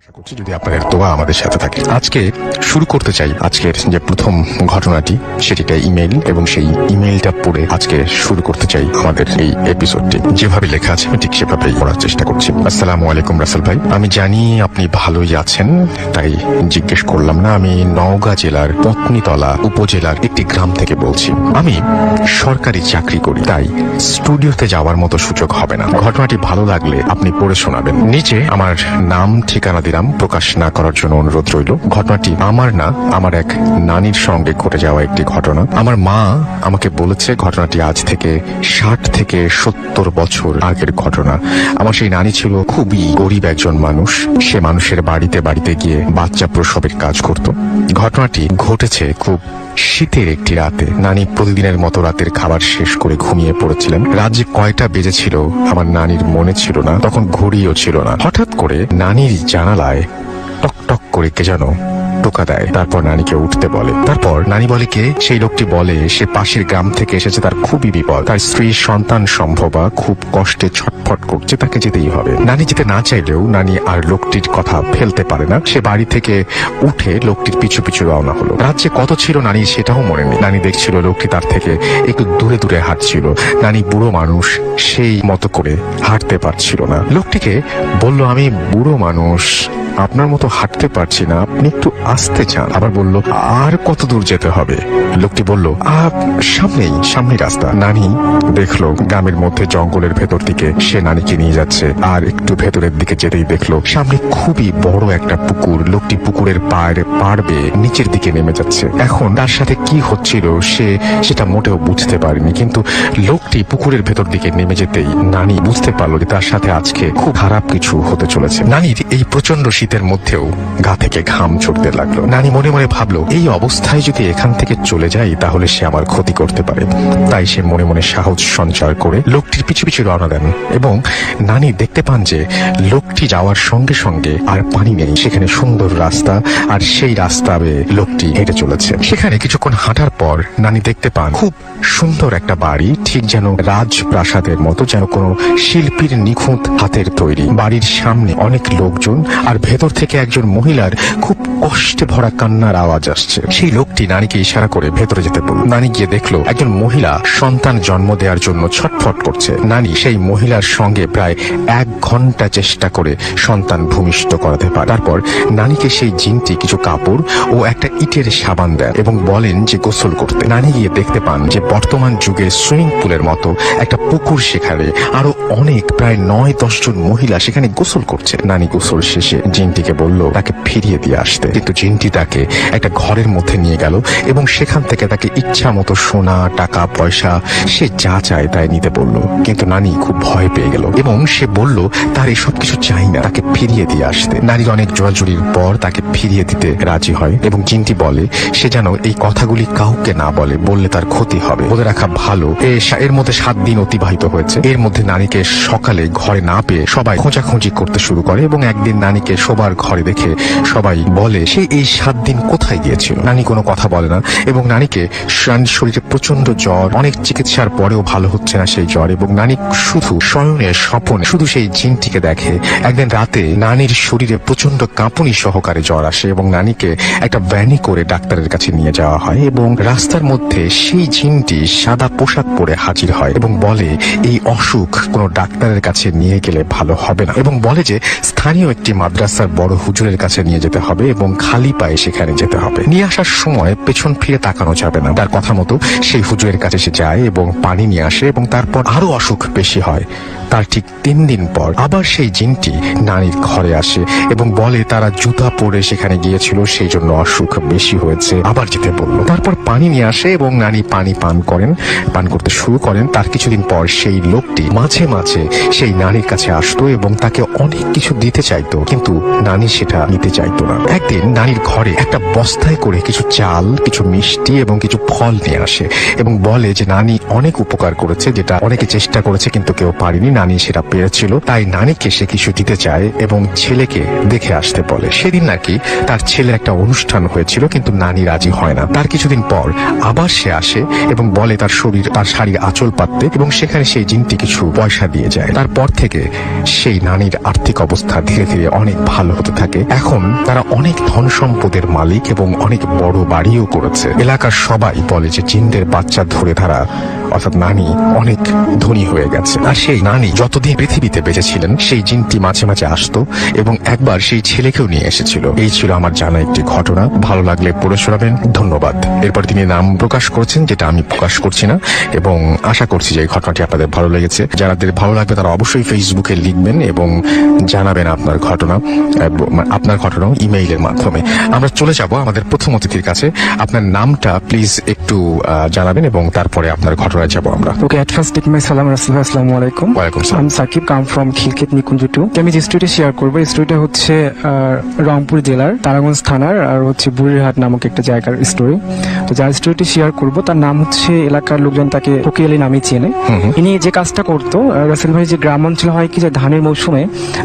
আশা করছি যদি আপনাদের দোয়া আমাদের সাথে থাকে। আজকে শুরু করতে চাই আজকের যে প্রথম ঘটনাটি, সেটি একটা ইমেইল, এবং সেই ইমেইলটা পড়ে আজকে শুরু করতে চাই আমাদের এই এপিসোডটি। যেভাবে লেখা আছে আমি ঠিক সেভাবেই পড়ার চেষ্টা করছি। আসসালামু আলাইকুম রাসেল ভাই, আমি জানি আপনি ভালোই আছেন, তাই জিজ্ঞেস করলাম না। আমি নওগাঁ জেলার পত্নীতলা উপজেলার একটি গ্রাম থেকে বলছি। আমি সরকারি চাকরি করি, তাই স্টুডিওতে যাওয়ার মতো সুযোগ হবে না। ঘটনাটি ভালো লাগলে আপনি পড়ে শোনাবেন। নিচে আমার নাম ঠিকানা দিলাম, প্রকাশ না করার জন্য অনুরোধ রইল। ঘটনাটি আমার না, আমার এক নানির সঙ্গে ঘটে যাওয়া একটি ঘটনা। আমার মা আমাকে বলেছে ঘটনাটি আজ থেকে 60 থেকে 70 বছর আগের ঘটনা। আমার সেই নানি ছিল খুবই গরিব একজন মানুষ। সে মানুষের বাড়িতে বাড়িতে গিয়ে বাচ্চা প্রসবের কাজ করত। ঘটনাটি ঘটেছে খুব শীতের একটি রাতে। নানি প্রতিদিনের মতো রাতের খাবার শেষ করে ঘুমিয়ে পড়েছিলেন। রাত যে কয়টা বেজেছিল আমার নানির মনে ছিল না, তখন ঘড়িও ছিল না। হঠাৎ করে নানির জানালায় টক টক করে কে যেন টোকা দেয়। তারপর নানিকে উঠতে বলে। তারপর নানি বলে কে? সেই লোকটি বলে সে পাশের গ্রাম থেকে এসেছে, তার খুবই বিপদ, তার স্ত্রী সন্তান সম্ভবা খুব কষ্টে ছটফট করছে, তাকে যেতেই হবে। নানি যেতে না চাইলেও নানি আর লোকটির কথা ফেলতে পারে না। সে বাড়ি থেকে উঠে লোকটির পিছু পিছু রওনা হলো। রাত যে কত ছিল নানি সেটাও মনে নেই। নানি দেখছিল লোকটি তার থেকে একটু দূরে দূরে হাঁটছিল। নানি বুড়ো মানুষ, সেই মতো করে হাঁটতে পারছিল না। লোকটিকে বলল, আমি বুড়ো মানুষ, আপনার মতো হাঁটতে পারছি না, আপনি একটু আসতে চান। আবার বলল, আর কত দূর যেতে হবে? লোকটি বলল, সামনেই রাস্তা। নানি দেখলো গ্রামের মধ্যে জঙ্গলের ভেতর দিকে সে নানিকে নিয়ে যাচ্ছে। আর একটু ভেতরের দিকে যেতেই দেখলো সামনে খুবই বড় একটা পুকুর। লোকটি পুকুরের পাড় বেয়ে নিচের দিকে নেমে যাচ্ছে। এখন তার সাথে কি হচ্ছিল সেটা মোটেও বুঝতে পারেনি, কিন্তু লোকটি পুকুরের ভেতর দিকে নেমে যেতেই নানি বুঝতে পারলো যে তার সাথে আজকে খুব খারাপ কিছু হতে চলেছে। নানির এই প্রচন্ড শীতের মধ্যেও গা থেকে ঘাম ছুটতে লাগলো। নানি মনে মনে ভাবলো, এই অবস্থায় যদি এখান থেকে চলে যাই তাহলে সে আমার ক্ষতি করতে পারে। তাই সে মনে মনে সাহস সঞ্চার করে লোকটির পিছু পিছু রওনা দেন। এবং নানি দেখতে পান যে লোকটি যাওয়ার সঙ্গে সঙ্গে আর পানি নেই, সেখানে সুন্দর রাস্তা, আর সেই রাস্তা বেয়ে লোকটি হেঁটে চলেছে। সেখানে কিছুক্ষণ হাঁটার পর নানি দেখতে পান খুব সুন্দর একটা বাড়ি, ঠিক যেন রাজপ্রাসাদের মতো, যেন কোনো শিল্পীর নিখুঁত হাতের তৈরি। বাড়ির সামনে অনেক লোকজন, আর ভেতর থেকে একজন মহিলার খুব কষ্টে ভরা কান্নার আওয়াজ আসছে। সেই লোকটি নানিকে ইশারা করে ভেতরে যেতে বলল। নানি গিয়ে দেখলো একজন মহিলা সন্তান জন্ম দেওয়ার জন্য ছটফট করছে। নানি সেই মহিলার সঙ্গে প্রায় 1 ঘন্টা চেষ্টা করে সন্তান ভূমিষ্ঠ করাতে পারে। তারপর নানিকে সেই জিনটি কিছু কাপড় ও একটা ইটের সাবান দেন এবং বলেন যে গোসল করতে। নানি গিয়ে দেখতে পান যে বর্তমান যুগে সুইমিং পুলের মতো একটা পুকুর, সেখানে আরো অনেক প্রায় 9-10 জন মহিলা সেখানে গোসল করছে। নানি গোসল শেষে জিনটিকে বলল তাকে ফিরিয়ে দিয়ে আসতে, কিন্তু জিনটি তাকে একটা ঘরের মধ্যে নিয়ে গেল এবং সেখান থেকে তাকে ইচ্ছা মতো সোনা, টাকা পয়সা, সে যা চায় তাই নিতে বলল। কিন্তু নানি খুব ভয় পেয়ে গেল এবং সে বলল তার এসব কিছু চাই না, তাকে ফিরিয়ে দিয়ে আসতে। নারীর অনেক জোরাজুরির পর তাকে ফিরিয়ে দিতে রাজি হয় এবং জিনটি বলে সে যেন এই কথাগুলি কাউকে না বলে, বললে তার ক্ষতি হবে, বলে রাখা ভালো। এর মধ্যে 7 দিন অতিবাহিত হয়েছে। এর মধ্যে নারীকে সকালে ঘরে না পেয়ে সবাই খোঁজাখুঁজি করতে শুরু করে এবং একদিন নারীকে শোবার ঘরে দেখে সবাই বলে সে এই 7 দিন কোথায় গিয়েছিল। নানি কোনো কথা বলে না এবং নারীকে শরীরে প্রচন্ড জ্বর, অনেক চিকিৎসার পরেও ভালো হচ্ছে না সেই জ্বর, এবং নানি শুধু শয়নে স্বপনে শুধু সেই জিনটিকে দেখে। একদিন রাতে নানির শরীরে প্রচন্ড কাঁপুনি সহকারে জ্বর আসে এবং নানিকে একটা ভ্যানে করে ডাক্তারের কাছে নিয়ে যাওয়া হয় এবং রাস্তার মধ্যে সেই জিনটি সাদা পোশাক পরে হাজির হয় এবং বলে এই অসুখ কোনো ডাক্তারের কাছে নিয়ে গেলে ভালো হবে না, এবং বলে যে স্থানীয় একটি মাদ্রাসার বড় হুজুরের কাছে নিয়ে যেতে হবে এবং খালি পায়ে সেখানে যেতে হবে। নিয়ে আসার সময় পেছন ফিরে তাকানো যাবে না। তার কথা মতো সেই হুজুরের কাছে সে যায় এবং পানি নিয়ে আসে এবং তারপর আরো অসুখ বেশি হয়। তার ঠিক 3 দিন পর আবার সেই জিনটি নানির ঘরে আসে এবং বলে তারা জুতা পরে সেখানে গিয়েছিল, সেই জন্য অসুখ বেশি হয়েছে, আবার যেতে বলল। তারপর পানি নিয়ে আসে এবং নানি পানি পান করতে শুরু করেন। তার কিছুদিন পর সেই লোকটি মাঝে মাঝে সেই নানির কাছে আসতো এবং তাকে অনেক কিছু দিতে চাইতো, কিন্তু নানি সেটা নিতে চাইতো না। একদিন নানির ঘরে একটা বস্তায় করে কিছু চাল, কিছু মিষ্টি এবং কিছু ফল নিয়ে আসে এবং বলে যে নানি অনেক উপকার করেছে, যেটা অনেকে চেষ্টা করেছে কিন্তু কেউ পারেনি। নানি সেটা পেরেছিল, তাই নানিকে সে কিছু দিতে চায় এবং ছেলেকে দেখে আসতে বলে। সেদিন নাকি তার ছেলের একটা অনুষ্ঠান হয়েছিল, কিন্তু নানি রাজি হয় না। তার কিছুদিন পর আবার সে আসে এবং বলে তার শাড়ির আঁচল পাততে, এবং সেখানে সেই জিনটি কিছু পয়সা দিয়ে যায়। তারপর থেকে সেই নানির আর্থিক অবস্থা ধীরে ধীরে অনেক ভালো হতে থাকে। এখন তারা অনেক ধন সম্পদের মালিক এবং অনেক বড় বাড়িও করেছে। এলাকার সবাই বলে যে জিনদের বাচ্চা ধরে তারা, অর্থাৎ নানি, অনেক ধনী হয়ে গেছে। আর সেই নানি যতদিন পৃথিবীতে বেঁচে ছিলেন সেই জিনটি মাঝে মাঝে আসতো এবং একবার সেই ছেলেকেও নিয়ে এসেছিল। এই ছিল আমার জানা একটি ঘটনা। ভালো লাগলে পড়ে শোনাবেন। ধন্যবাদ। এরপর তিনি নাম প্রকাশ করেছেন, যেটা আমি প্রকাশ করছি না, এবং আশা করছি যে এই ঘটনাটি আপনাদের ভালো লেগেছে। যাদের ভালো লাগবে তারা অবশ্যই ফেসবুকে লিখবেন এবং জানাবেন আপনার ঘটনা ইমেইলের মাধ্যমে। আমরা চলে যাব আমাদের প্রথম অতিথির কাছে। আপনার নামটা প্লিজ একটু জানাবেন এবং তারপরে আপনার ঘটনায় যাব আমরা। Okay, at first take my salam Rasulullah, assalamu alaikum. ওয়ালাইকুম সালাম। I'm Sakib, come from Khilkhet নিকুঞ্জ 2। আমি যে স্টোরিটা শেয়ার করবো, এই স্টোরিটা হচ্ছে রংপুর জেলার তারাগঞ্জ থানার আর হচ্ছে বুড়িরহাট নামক একটা জায়গার স্টোরি। তো যার স্টোরিটি শেয়ার করবো তার নাম হচ্ছে, এলাকার লোকজন তাকে ফকি আলী নামে চেনে। ইনি যে কাজটা করতো, রাসেল ভাই, যে গ্রাম অঞ্চলে হয় কি যে ধানের মৌসুমে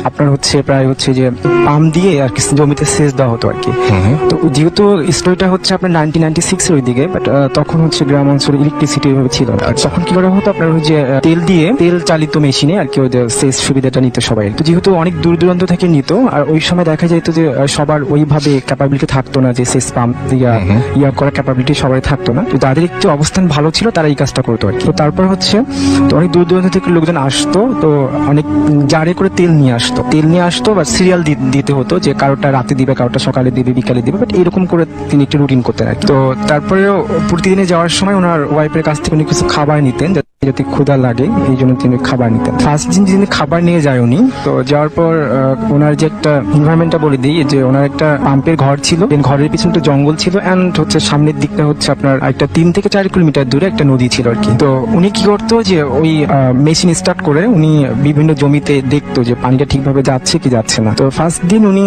আপনার হচ্ছে প্রায় হচ্ছে যে পাম্প দিয়ে আর কি জমিতে সেচ দেওয়া হতো আর কি। তো যেহেতু স্টোরিটা হচ্ছে আপনার 1996 এর ওই দিকে, বাট তখন হচ্ছে গ্রাম অঞ্চলে ইলেকট্রিসিটি এভাবে ছিল না। তখন কি করা হতো, আপনার ওই যে তেল চালিত মেশিনে আর কি ওই যে সেচ সুবিধাটা নিত সবাই। তো যেহেতু অনেক দূর দূরান্ত থেকে নিত, আর ওই সময় দেখা যেত যে সবার ওইভাবে ক্যাপাবিলিটি থাকতো না, যে সেচ পাম্প ইয়া করার ক্যাপাবিলিটি সবাই থাকতো না। তো যাদের একটু অবস্থান ভালো ছিল তারা এই কাজটা করতো আর কি। তো তারপর হচ্ছে তো অনেক দূর দূরান্ত থেকে লোকজন আসতো, তো অনেক জারে করে তেল নিয়ে আসতো বা সিরিয়াল দিতে হতো, যে কারোটা রাতে দিবে, কারোটা সকালে দিবে, বিকালে দিবে, বাট এরকম করে তিনি একটু রুটিন করতেন আর কি। তো তারপরেও প্রতিদিনে যাওয়ার সময় ওনার ওয়াইফের কাছ থেকে উনি কিছু খাবার নিতেন, যাতে ক্ষুধা লাগে, এই জন্য তিনি খাবার নিতেন। ফার্স্ট দিন যিনি খাবার নিয়ে যায় উনি, তো যাওয়ার পর ওনার যে একটা এনভায়রনমেন্টটা বলে দিই, যে ওনার একটা পাম্পের ঘর ছিল, ঘরের পিছনে একটা জঙ্গল ছিল, এন্ড হচ্ছে সামনের দিকটা হচ্ছে আপনার একটা 3 থেকে 4 কিলোমিটার দূরে একটা নদী ছিল আর কি। তো উনি কি করতো, যে ওই মেশিন স্টার্ট করে উনি বিভিন্ন জমিতে দেখতো যে পানিটা ঠিকভাবে যাচ্ছে কি যাচ্ছে না। তো ফার্স্ট দিন উনি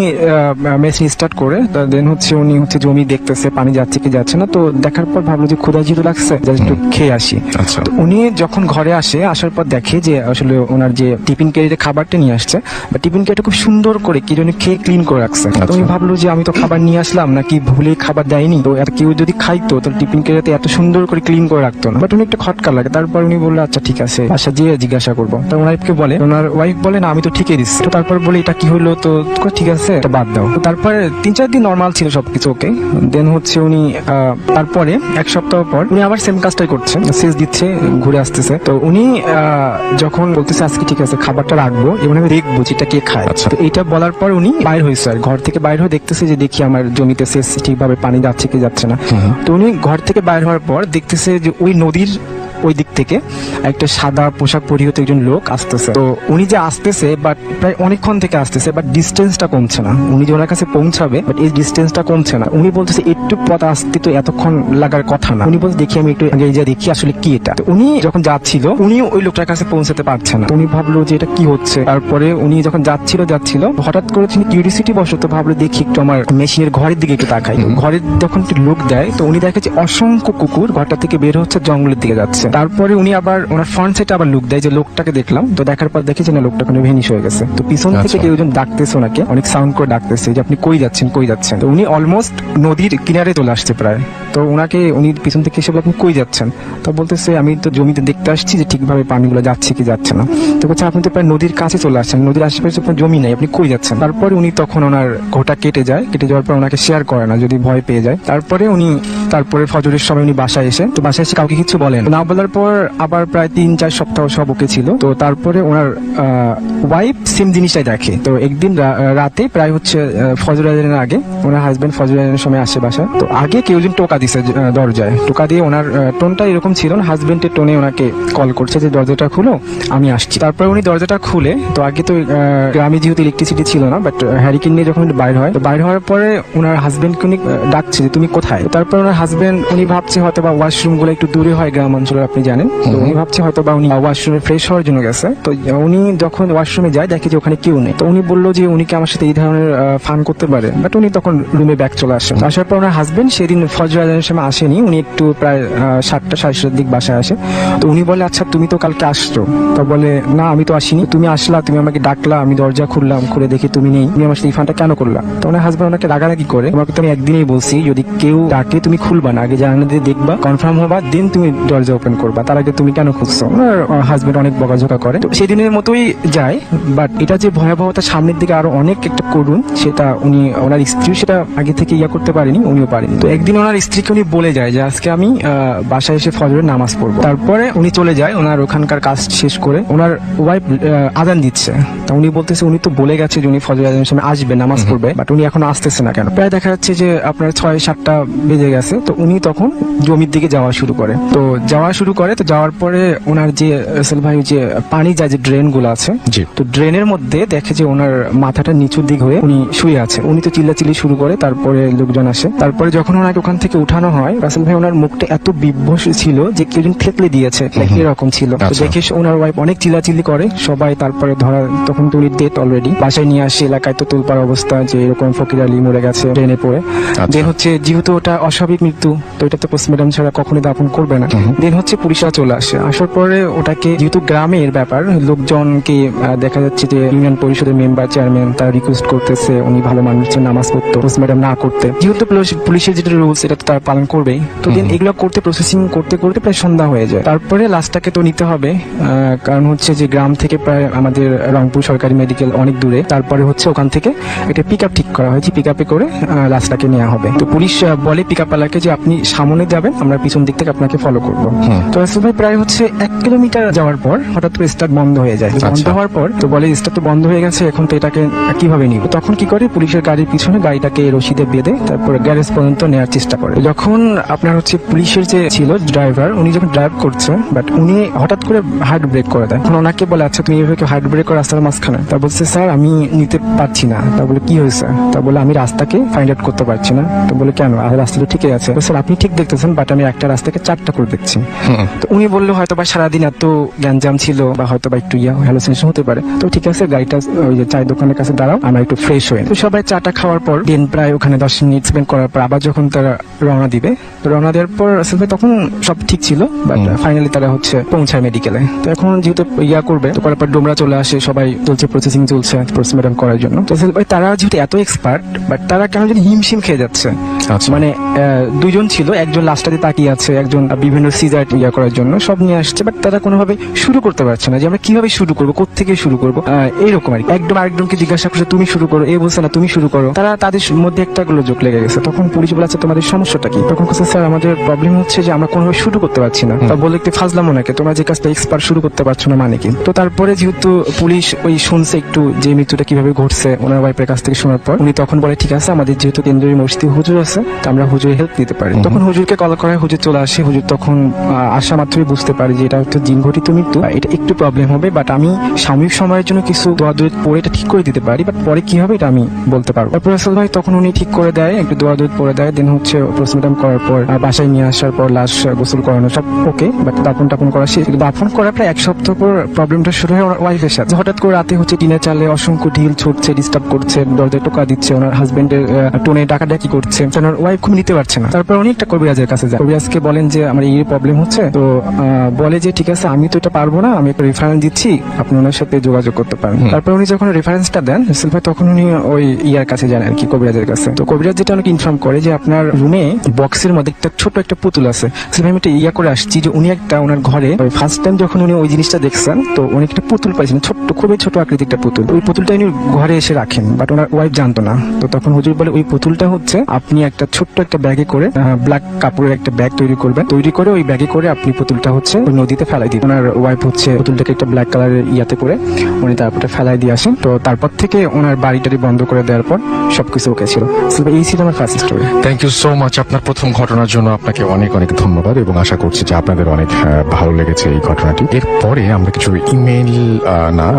মেশিন স্টার্ট করে দেন হচ্ছে উনি হচ্ছে জমি দেখতেছে পানি যাচ্ছে কি যাচ্ছে না। তো দেখার পর ভাবলো যে ক্ষুধা যেহেতু লাগছে, একটু খেয়ে আসি। আচ্ছা। তো উনি যখন ঘরে আসার পর দেখে যে আসলে ওনার যে টিফিন ক্যারিতে খাবারটা নিয়ে আসছে, বা টিফিন ক্যারিটা খুব সুন্দর করে কি জন্য খেয়ে ক্লিন করে রাখছে। তো উনি ভাবলো যে আমি তো খাবার নিয়ে আসলাম, নাকি ভুলে খাবার দেয়নি, তো কেউ যদি খাইতো তাহলে টিফিন ক্যারিতে এত সুন্দর করে ক্লিন করে রাখতো না। বাট উনি একটা খটকা লাগে। তারপর উনি বললো আচ্ছা ঠিক আছে, বাসা যেয়ে জিজ্ঞাসা করবো। তো ওনার ওয়াইফ বলে না, আমি তো ঠিকই দিচ্ছি। তো তারপর বলে এটা কি হলো, তো ঠিক আছে এটা বাদ দাও। তো তারপরে 3-4 দিন নর্মাল ছিল সবকিছু ওকে। দেন হচ্ছে উনি তারপরে 1 সপ্তাহ পর উনি আবার সেম কাজটাই করছেন, সেচ দিচ্ছে, ঘুরে আসতেছে। তো উনি যখন বলতেছে আজকে ঠিক আছে খাবারটা রাখবো এবং আমি দেখবো যেটা কে খায়। তো এইটা বলার পর উনি বাইর হয়েছে, আর ঘর থেকে বাইর হয়ে দেখতেছে যে দেখি আমার জমিতে সেচ ঠিকভাবে পানি যাচ্ছে কি যাচ্ছে না। তো উনি ঘর থেকে বাইর হওয়ার পর দেখতেছে যে ওই নদীর ওই দিক থেকে একটা সাদা পোশাক পরিহিত একজন লোক আসতেছে। তো উনি যে আসতেছে, বাট প্রায় অনেকক্ষণ থেকে আসতেছে, বাট ডিস্টেন্সটা কমছে না। উনি যে ওনার কাছে পৌঁছাবে, বাট এই ডিস্টেন্সটা কমছে না। উনি বলতেছে একটু পথ আসতে তো এতক্ষণ লাগার কথা না। উনি বলতে দেখি আমি একটু আগে যা দেখি আসলে কি এটা। উনি যখন যাচ্ছিল উনি ওই লোকটার কাছে পৌঁছাতে পারছে না। উনি ভাবলো যে এটা কি হচ্ছে। তারপরে উনি যখন যাচ্ছিল হঠাৎ করে তিনি কিউরিসিটি বশত ভাবলো দেখি একটু আমার মেশিনের ঘরের দিকে একটু তাকাই। ঘরের যখন একটু লোক দেয়, তো উনি দেখে যে অসংখ্য কুকুর ঘরটা থেকে বের হচ্ছে, জঙ্গলের দিকে যাচ্ছে। তারপরে উনি আবার ওনার ফ্রন্ট সাইডে আবার লুক দেয়, যে লোকটাকে দেখলাম। তো দেখার পর দেখেছে না লোকটা কোনো ভেনিশ হয়ে গেছে। তো পিছন থেকে কেউ একজন ডাকতেছে ওনাকে, অনেক সাউন্ড করে ডাকতেছে যে আপনি কই যাচ্ছেন। তো উনি অলমোস্ট নদীর কিনারে চলে আসছে প্রায়। তো ওনাকে উনি পিছন থেকে এসে আপনি কই যাচ্ছেন, তো বলতেছে আমি তো জমিতে দেখতে আসছি যে ঠিকভাবে পানিগুলো যাচ্ছে কি যাচ্ছে না। তো বলছে আপনি তো প্রায় নদীর কাছে চলে আসছেন, নদীর আশেপাশে আপনার জমি নাই, আপনি কই যাচ্ছেন। তারপরে উনি তখন ওনার ঘোটা কেটে যাওয়ার পর ওনাকে শেয়ার করে না, যদি ভয় পেয়ে যায়। তারপরে ফজরের সময় উনি বাসায় এসে কাউকে কিছু বলেন না। বলার পর আবার প্রায় 3-4 সপ্তাহ সব ওকে ছিল। তো তারপরে ওনার ওয়াইফ সেম জিনিসটাই দেখে। তো একদিন রাতে প্রায় হচ্ছে ফজর আজানের আগে ওনার হাজবেন্ড ফজর আজানের সময় আসে বাসায়। তো আগে কেউ একজন টোকা দিছে দরজায়। টোকা দিয়ে ওনার টোনটা এরকম ছিল না, হাজবেন্ডের টোনে ওনাকে কল করছে যে দরজাটা খুলো, আমি আসছি। তারপরে উনি দরজাটা খুলে, তো আগে তো গ্রামে যেহেতু ইলেকট্রিসিটি ছিল না, বাট হ্যারিকেন নিয়ে যখন বাইর হয়, তো বাইর হওয়ার পরে ওনার হাজবেন্ডকে উনি ডাকছে যে তুমি কোথায়। তারপর ওনার হাজবেন্ড উনি ভাবছে হয়তো বা ওয়াশরুম গুলো একটু দূরে হয় গ্রাম অঞ্চলে, আপনি জানেন। তো উনি ভাবছে হয়তো বা উনি ওয়াশরুমে ফ্রেশ হওয়ার জন্য গেছে। তো উনি যখন ওয়াশরুমে যায় দেখে যে ওখানে কেউ নেই। তো উনি বললো যে উনি কি আমার সাথে এই ধরনের ফান করতে পারে, বাট উনি তখন রুমে ব্যাক চলে আসেন। আসার পর ওনার হাজবেন্ড সেদিন ফজর আজানের সময় আসেনি, উনি একটু প্রায় 7টা 7:30 দিক বাসায় আসে। তো উনি বলে আচ্ছা তুমি তো কালকে আসছো। তো বলে না আমি তো আসিনি, তুমি আসলা, তুমি আমাকে ডাকলা, আমি দরজা খুললাম, খুলে দেখি তুমি নেই, তুমি আমার সাথে এই ফানটা কেন করলা? তো ওনার হাজবেন্ড ওনাকে রাগারাগি করে, তোমাকে তো আমি একদিনই বলছি যদি কেউ ডাকে তুমি খুলবা না, আগে জানালা দিয়ে দেখবা, কনফার্ম হবা, দেন তুমি দরজা ওপেন করবা, তার আগে তুমি কেন খুঁজছো? ওনার হাজবেন্ড অনেক বকাঝকা করে। তো সেদিনের মতোই যায়, বাট এটা যে ভয়াবহতা সামনের দিকে আরো অনেক একটা করুন, সেটা উনি ওনার স্ত্রী সেটা আগে থেকে করতে পারেনি, উনিও পারেনি। তো একদিন ওনার স্ত্রীকে উনি বলে যায় যে আজকে আমি বাসায় এসে ফজরের নামাজ পড়বো। তারপরে উনি চলে যায় ওনার ওখানকার কাজ শেষ করে, ওনার ওয়াইফ আজান দিচ্ছে, তা উনি বলতেছে উনি তো বলে গেছে যে উনি ফজরের আজানের সময় আসবে, নামাজ পড়বে, বাট উনি এখন আসতেছে না কেন? প্রায় দেখা যাচ্ছে যে আপনার 6-7টা বেজে গেছে। তো উনি তখন জমির দিকে যাওয়া শুরু করে। তো যাওয়ার পরে ওনার যে রাসেল ভাই যে পানি যায় যে ড্রেন গুলো আছে, জি। তো ড্রেনের মধ্যে দেখে যে ওনার মাথাটা নিচুর দিক হয়ে উনি শুয়ে আছে। উনি তো চিল্লাচিল্লি শুরু করে, তারপরে লোকজন আসে। তারপরে যখন ওনাকে ওখান থেকে উঠানো হয়, রাসেল ভাই ওনার মুখটা এত বিভ্রস ছিল যে কেউ যেন থেতলে দিয়েছে, এরকম ছিল। তো আচ্ছা। দেখে ওনার ওয়াইফ অনেক চিল্লাচিল্লি করে, সবাই তারপরে ধরা, তখন তো উনি ডেথ অলরেডি, বাসায় নিয়ে আসে, এলাকায় তো তোলপাড় অবস্থা যে এরকম ফকির আলী মরে গেছে ট্রেনে পড়ে। দেন হচ্ছে যেহেতু ওটা অস্বাভাবিক মৃত্যু, তো এটা তো পোস্টমর্টম ছাড়া কখনোই দাফন করবে না। দেন হচ্ছে পুলিশরা চলে আসে, আসার পরে ওটাকে যেহেতু গ্রামের ব্যাপার, লোকজনকে দেখা যাচ্ছে যে ইউনিয়ন পরিষদের মেম্বার চেয়ারম্যান তারা রিকোয়েস্ট করতেছে উনি ভালো মানুষ ছিলেন, নামাজ পড়তো, পোস্টমর্টম না করতে, যেহেতু পুলিশের যেটা রুলস এটা তো তারা পালন করবেই। তো দেন এগুলো করতে প্রসেসিং করতে করতে প্রায় সন্ধ্যা হয়ে যায়। তারপরে লাশটাকে তো নিতে হবে, কারণ হচ্ছে যে গ্রাম থেকে প্রায় আমাদের রংপুর সরকারি মেডিকেল অনেক দূরে। তারপরে হচ্ছে ওখান থেকে একটা পিক আপ ঠিক করা হয়েছে, পিক আপে করে লাশটাকে নেওয়া হবে। তো পুলিশ বলে পিক আপ ওয়ালাকে যে আপনি সামনে যাবেন, আমরা পিছন দিক থেকে আপনাকে ফলো করবো। তো রাসেল ভাই প্রায় হচ্ছে 1 কিলোমিটার যাওয়ার পর হঠাৎ করে স্টার্ট বন্ধ হয়ে যায়। বন্ধ হওয়ার পর তো বলে স্টার্ট তো বন্ধ হয়ে গেছে, এখন তো এটাকে কিভাবে নিব? তখন কি করে, পুলিশের গাড়ির পিছনে গাড়িটাকে রশিদে বেঁধে তারপরে গ্যারেজ পর্যন্ত নেওয়ার চেষ্টা করে। যখন আপনার হচ্ছে পুলিশের যে ছিল ড্রাইভার, উনি যখন ড্রাইভ করছে, বাট উনি হঠাৎ করে হার্ড ব্রেক করে দেয়। এখন ওনাকে বলে আচ্ছা তুমি এভাবে হার্ড ব্রেক করে রাস্তার মাঝখানে? তা বলছে স্যার আমি নিতে পারছি না। তা বলে কি হয়েছে? তা বলে আমি রাস্তাকে ফাইন্ড আউট করতে পারছি না। তো বলে কেন, রাস্তা তো ঠিকই আছে। স্যার আপনি ঠিক দেখতেছেন, বাট আমি একটা রাস্তাকে 4টা করে দেখছি। তো উনি বললো হয়তো বা সারাদিন এত গ্যাঞ্জাম ছিল, বা হয়তো বা একটু হ্যালোসিনেশন হতে পারে। তো ঠিক আছে, গাড়িটা ওই যে চায়ের দোকানের কাছে দাঁড়াও, আমরা একটু ফ্রেশ হয়ে। তো সবাই চাটা খাওয়ার পর দিন প্রায় ওখানে 10 মিনিট স্পেন্ড করার পর আবার যখন তারা রওনা দিবে, তো রওনা দেওয়ার পর রাসেল ভাই তখন সব ঠিক ছিল, বাট ফাইনালি তারা হচ্ছে পৌঁছায় মেডিকেলে। তো এখন যেহেতু করবে, তো করার পর ডোমরা চলে আসে, সবাই চলছে, প্রসেসিং চলছে পোস্টমর্টম করার জন্য। তো রাসেল ভাই তারা যেহেতু এত এক্সপার্ট, বাট তারা কেন যেন হিমশিম খেয়ে যাচ্ছে। মানে 2জন ছিল, একজন লাস্টটাতে তাকিয়ে আছে, একজন বিভিন্ন সিজার করার জন্য সব নিয়ে আসছে, বাট তারা কোনোভাবে শুরু করতে পারছে না যে আমরা কিভাবে শুরু করবো, কোত্থেকে শুরু করবো, এইরকম আর কি। একদম আরেকজনকে জিজ্ঞাসা করছে তুমি শুরু করো, এ বলছে না তুমি শুরু করো। তারা তাদের মধ্যে একটা গোলযোগ লেগে গেছে। তখন পুলিশ বলেছে তোমাদের সমস্যাটা কি? তখন বলছে স্যার আমাদের প্রবলেম হচ্ছে যে আমরা কোনোভাবে শুরু করতে পারছি না। তা বলে একটু ফাজলাম ওনাকে, তোমরা যে কাজটা এক্সপার্ট শুরু করতে পারছো না মানে কি? তো তারপরে যেহেতু পুলিশ ওই শুনছে একটু যে মৃত্যুটা কিভাবে ঘটছে ওনার ওয়াইফের কাছ থেকে শোনার পর, উনি তখন বলে ঠিক আছে আমাদের যেহেতু কেন্দ্রীয় মসজিদে হুজুর আছে, তো আমরা হুজুরের হেল্প নিতে পারি। তখন হুজুরকে কল করা হয়, হুজুর চলে আসে। হুজুর তখন আসা মাত্রই বুঝতে পারে যে এটা হচ্ছে জিন ঘটিত মৃত্যু, এটা একটু প্রবলেম হবে, বাট আমি সাময়িক সময়ের জন্য কিছু দোয়া দরুদ পড়ে এটা ঠিক করে দিতে পারি, বাট পরে কি হবে এটা আমি বলতে পারবো। তারপর রাসেল ভাই তখন উনি ঠিক করে দেয়, একটু দোয়া দরুদ পড়ে দেয়। দেন হচ্ছে পোস্টমর্টম করার পর বাসায় নিয়ে আসার পর লাশ গোসল করানো সব ওকে, বাট দাফন টাফন করা শেষ। দাফন করার প্রায় 1 সপ্তাহ পর প্রবলেমটা শুরু হয় ওনার ওয়াইফের সাথে। হঠাৎ করে রাতে হচ্ছে টিনের চালে অসংখ্য ঢিল ছুটছে, ডিস্টার্ব করছে, দরজায় টোকা দিচ্ছে, ওনার হাজবেন্ডের টোনে ডাকাডাকি করছে, ওনার ওয়াইফ খুব নিতে পারছে না। তারপর উনি একটা কবিরাজের কাছে যায়, কবিরাজকে বলেন যে আমার এই প্রবলেম হচ্ছে। তো বলে যে ঠিক আছে আমি তো এটা পারবো না, আমি একটা রেফারেন্স দিচ্ছি, আপনি ওনার সাথে যোগাযোগ করতে পারেন। তারপর উনি যখন রেফারেন্সটা দেন রাসেল ভাই, তখন উনি ওই কাছে যান আর কি, কবিরাজের কাছে। তো কবিরাজ যেটা অনেক ইনফর্ম করে যে আপনার রুমে বক্সের মধ্যে একটা ছোট একটা পুতুল আছে। রাসেল ভাই আমি একটা করে আসছি যে উনি একটা ওনার ঘরে ফার্স্ট টাইম যখন উনি ওই জিনিসটা দেখছেন, তো উনি একটা পুতুল পাইছেন, ছোট্ট খুবই ছোট আকৃতির একটা পুতুল। ওই পুতুলটা উনি ঘরে এসে রাখেন, বাট ওনার ওয়াইফ জানতো না। তো তখন হুজুর বলে ওই পুতুলটা হচ্ছে আপনি একটা ছোট্ট একটা ব্যাগে করে ব্ল্যাক কাপড়ের একটা ব্যাগ তৈরি করবেন, তৈরি করে ওই ব্যাগে করে আপনি পুতুলটা হচ্ছে ওই নদীতে ফেলাই দিন। ওনার ওয়াইফ হচ্ছে পুতুলটাকে একটা ব্ল্যাক কালারের ইয়াতে করে উনি তারপরে ফেলাই দিয়ে আসেন। তো তারপর থেকে ওনার বাড়িটারি বন্ধ করে দেওয়ার পর সবকিছু ওকে ছিল। এই ছিল আমার first story. Thank you so much আপনার প্রথম ঘটনার জন্য। আপনাকে অনেক অনেক ধন্যবাদ এবং আশা করছি যে আপনাদের অনেক ভালো লেগেছে এই ঘটনাটি। এরপরে আমরা কিছু ইমেইল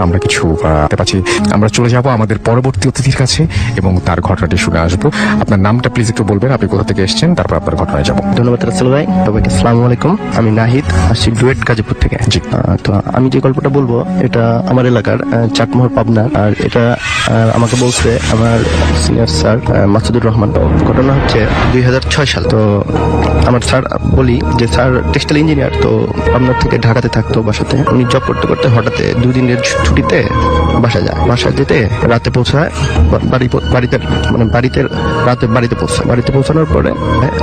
আমরা কিছু পাচ্ছি, আমরা চলে যাব আমাদের পরবর্তী অতিথির কাছে এবং তার ঘটনাটি শুনে আসবো। আপনার নামটা প্লিজ একটু বলবেন আপনি কোথা থেকে এসেছেন, তারপর আপনার ঘটনায় যাব। ধন্যবাদ রাসেল ভাই, সবাইকে আসসালামু আলাইকুম। আমি নাহিদ, আসছি ডুয়েট গাজীপুর থেকে। জি। তো আমি যে গল্পটা বলবো এটা আমার এলাকার চাটমোহর পাবনার, আর এটা আমাকে বলছে আমার সিনিয়র স্যার মাসুদুর রহমান। তো ঘটনা হচ্ছে 2006 সাল। তো আমার স্যার, বলি যে স্যার টেক্সটাইল ইঞ্জিনিয়ার, তো পাবনার থেকে ঢাকাতে থাকতো বাসাতে। উনি জব করতে করতে হঠাৎ 2 দিনের ছুটিতে বাসা যায়। বাসা যেতে রাতে পৌঁছায় বাড়িতে, মানে বাড়িতে পৌঁছায়। বাড়িতে পৌঁছানোর পরে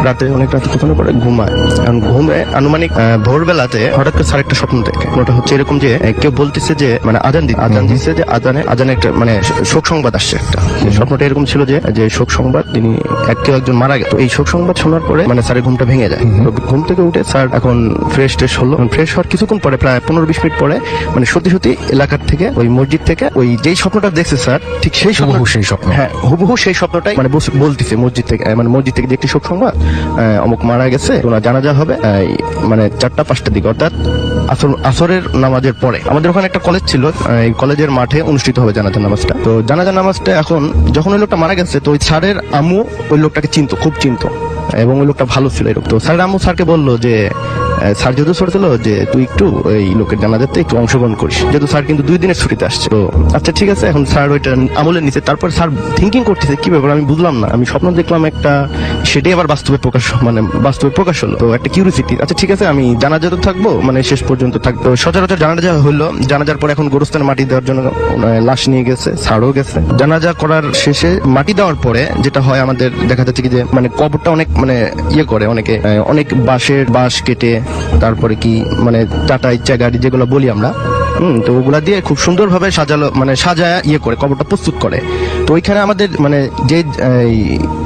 রাতে অনেক রাতে পৌঁছানোর পরে ঘুমায়। এখন ঘুমে আনুমানিক ভোরবেলাতে হঠাৎ করে স্যার একটা স্বপ্ন দেখে। ওটা হচ্ছে এরকম যে কেউ বলতেছে যে মানে আজান দিচ্ছে, যে আজানে একটা মানে শোক সংবাদ আসছে একটা। স্বপ্নটা এরকম ছিল যে শোক সংবাদ, তিনি কেউ একজন মারা গেছে। তো এই শোক সংবাদ শোনার পরে মানে স্যারের ঘুমটা ভেঙে যায়। তো ঘুম থেকে উঠে স্যার এখন ফ্রেশ হলো। ফ্রেশ হওয়ার কিছুক্ষণ পরে, প্রায় 15-20 মিনিট পরে, মানে সত্যি এলাকার থেকে, ওই মসজিদ থেকে, ওই যেই স্বপ্নটা দেখছে স্যার, ঠিক সেই স্বপ্ন। হ্যাঁ, হুবহু সেই স্বপ্নটাই মানে বলতেছে মসজিদ থেকে, মানে মসজিদ থেকে যে একটি শোক সংবাদ, অমুক মারা গেছে, ওনার জানাজা হবে মানে 4টা-5টার দিকে, অর্থাৎ আসরের নামাজের পরে। আমাদের ওখানে একটা কলেজ ছিল, এই কলেজের মাঠে অনুষ্ঠিত হবে জানাজা নামাজটা। তো জানাজা নামাজটা এখন যখন ওই লোকটা মারা গেছে, তো ওই স্যারের আম্মু ওই লোকটাকে খুব চিনতো, এবং ওই লোকটা ভালো ছিল এরকম। তো স্যারের আম্মু স্যারকে বললো যে স্যার যেহেতু ছোট ছিল, যে তুই একটু এই লোকের জানাজাতে একটু অংশগ্রহণ করিস, যেহেতু স্যার কিন্তু 2 দিনের ছুটিতে আসছে। তো আচ্ছা ঠিক আছে, এখন স্যার ওইটা আমলে নিচ্ছে। তারপর স্যার থিঙ্কিং করতেছে কি ব্যাপার, আমি বুঝলাম না, আমি স্বপ্ন দেখলাম একটা, সেটাই আবার বাস্তবে প্রকাশ হলো। তো একটা কিউরিসিটি, আচ্ছা ঠিক আছে আমি জানাজাতে থাকবো, মানে শেষ পর্যন্ত থাকবো। সচরাচর জানাজা হলো, জানাজার পর এখন গোরস্থানে মাটি দেওয়ার জন্য লাশ নিয়ে গেছে, স্যারও গেছে। জানাজা করার শেষে মাটি দেওয়ার পরে যেটা হয়, আমাদের দেখা যাচ্ছে কি যে মানে কবরটা অনেক মানে করে অনেকে, অনেক বাঁশ কেটে, তারপরে কি মানে টাটা ইচ্ছা গাড়ি যেগুলো বলি আমরা, তো ওগুলা দিয়ে খুব সুন্দরভাবে সাজায় করে কবরটা প্রস্তুত করে। তো ওইখানে আমাদের মানে যে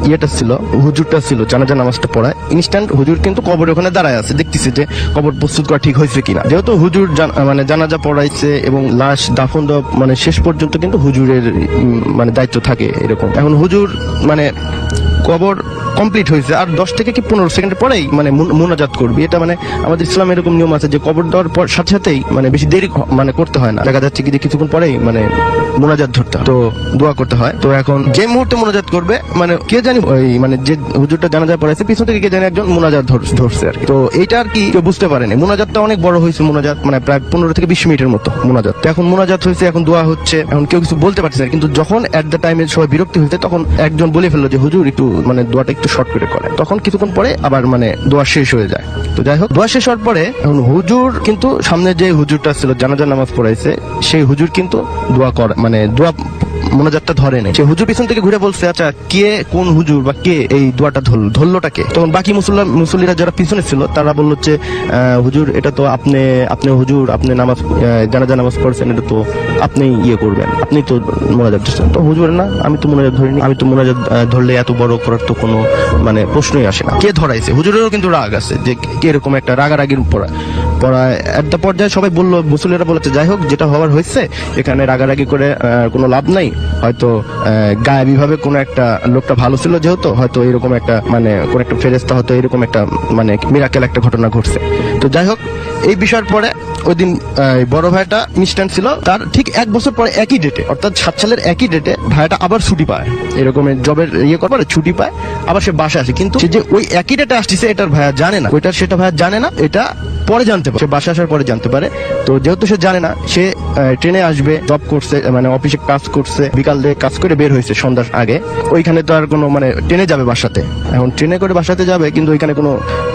ইয়েটা ছিল, হুজুরটা ছিল জানাজা নামাজটা পড়ায়, ইনস্ট্যান্ট হুজুর কিন্তু কবরের ওখানে দাঁড়ায় আছে, দেখতেছে যে কবর প্রস্তুত করা ঠিক হয়েছে কিনা। যেহেতু হুজুর মানে জানাজা পড়াইছে এবং লাশ দাফন দেওয়া মানে শেষ পর্যন্ত কিন্তু হুজুরের মানে দায়িত্ব থাকে এরকম। এখন হুজুর মানে কবর কমপ্লিট হয়েছে, আর 10 থেকে কি 15 সেকেন্ড পরেই মানে মুনাজাত করবি। এটা মানে আমাদের ইসলামে এরকম নিয়ম আছে যে কবর দেওয়ার পর সাথেই মানে বেশি দেরি মানে করতে হয় না। দেখা যাচ্ছে কি যে কিছুক্ষণ পরেই মানে মুনাজাত ধরতে হয়, তো দোয়া করতে হয়। তো এখন যে মুহূর্তে মুনাজাত করবে, মানে কে জানি ওই মানে যে হুজুরটা জানাজা পড়াইছে, পিছন থেকে কে জানি একজন মুনাজাত ধরছে আর কি। তো এইটা আর কি কেউ বুঝতে পারেনি। মুনাজাতটা অনেক বড় হয়েছে, মুনাজাত মানে প্রায় 15 থেকে 20 মিনিটের মতো মুনাজাত। তো এখন মুনাজাত হয়েছে, এখন দোয়া হচ্ছে, এখন কেউ কিছু বলতে পারছে না। কিন্তু যখন এট দ্য টাইমে সবাই বিরক্তি হয়েছে, তখন একজন বলে ফেললো যে হুজুর একটু মানে দোয়াটা একটু শর্ট করে করেন। তখন কিছুক্ষণ পরে আবার মানে দোয়া শেষ হয়ে যায়। তো যাই হোক, দোয়া শেষ হওয়ার পরে এখন হুজুর কিন্তু, সামনে যে হুজুরটা ছিল জানাজা নামাজ পড়াইছে, সেই হুজুর কিন্তু দোয়া মোনাজাতটা ধরে নেই। সে হুজুর পিছন থেকে ঘুরে বলছে, আচ্ছা কে কোন হুজুর বা কে এই দোয়াটা ধরলোটা কে? তখন বাকি মুসল্লিরা যারা পিছনে ছিল তারা বললো যে হুজুর এটা তো আপনি হুজুর, আপনি জানাজা নামাজ পড়ছেন, এটা তো আপনি করবেন, আপনি তো মোনাজাত ধরছেন। তো হুজুর না, আমি তো মোনাজাত ধরিনি, আমি তো মোনাজাত ধরলে এত বড় করার তো কোনো মানে প্রশ্নই আসে না। কে ধরাইছে? হুজুরেরও কিন্তু রাগ আছে যে কে এরকম একটা রাগারাগির পড়া একটা পর্যায়ে সবাই বললো, মুসল্লিরা বলেছে যাই হোক যেটা হওয়ার হয়েছে, এখানে রাগারাগি করে কোনো লাভ নাই। হয়তো গায়েবী ভাবে কোনো একটা লোকটা ভালো ছিল, যেহেতু হয়তো এরকম একটা মানে কোন একটা ফেরেশতা হয়তো এরকম একটা মানে মিরাকেল একটা ঘটনা ঘটছে। তো যাই হোক, এই বিষয়ের পরে ওই দিন বড় ভাইটা ইনস্ট্যান্ট ছিল, তার ঠিক 1 বছর পরে একই ডেটে, অর্থাৎ 7 সালের একই ডেটে ভাইটা আবার ছুটি পায়, এরকম জবের করার পরে ছুটি পায়, আবার সে বাসায় আসে। কিন্তু সে যে ওই একই ডেটে আসছে এটার ভাইয়া জানে না, সেটা ভাইয়া জানে না, এটা পরে জানতে পারে, সে বাসা আসার পরে জানতে পারে। তো যেহেতু সে জানে না, সে ট্রেনে আসবে, জব করছে, মানে অফিসে কাজ করছে, বিকাল দিয়ে কাজ করে বের হয়েছে সন্ধ্যার আগে। ওইখানে তো আর কোনো মানে ট্রেনে যাবে বাসাতে, এখন ট্রেনে করে বাসাতে যাবে, কিন্তু ওইখানে কোনো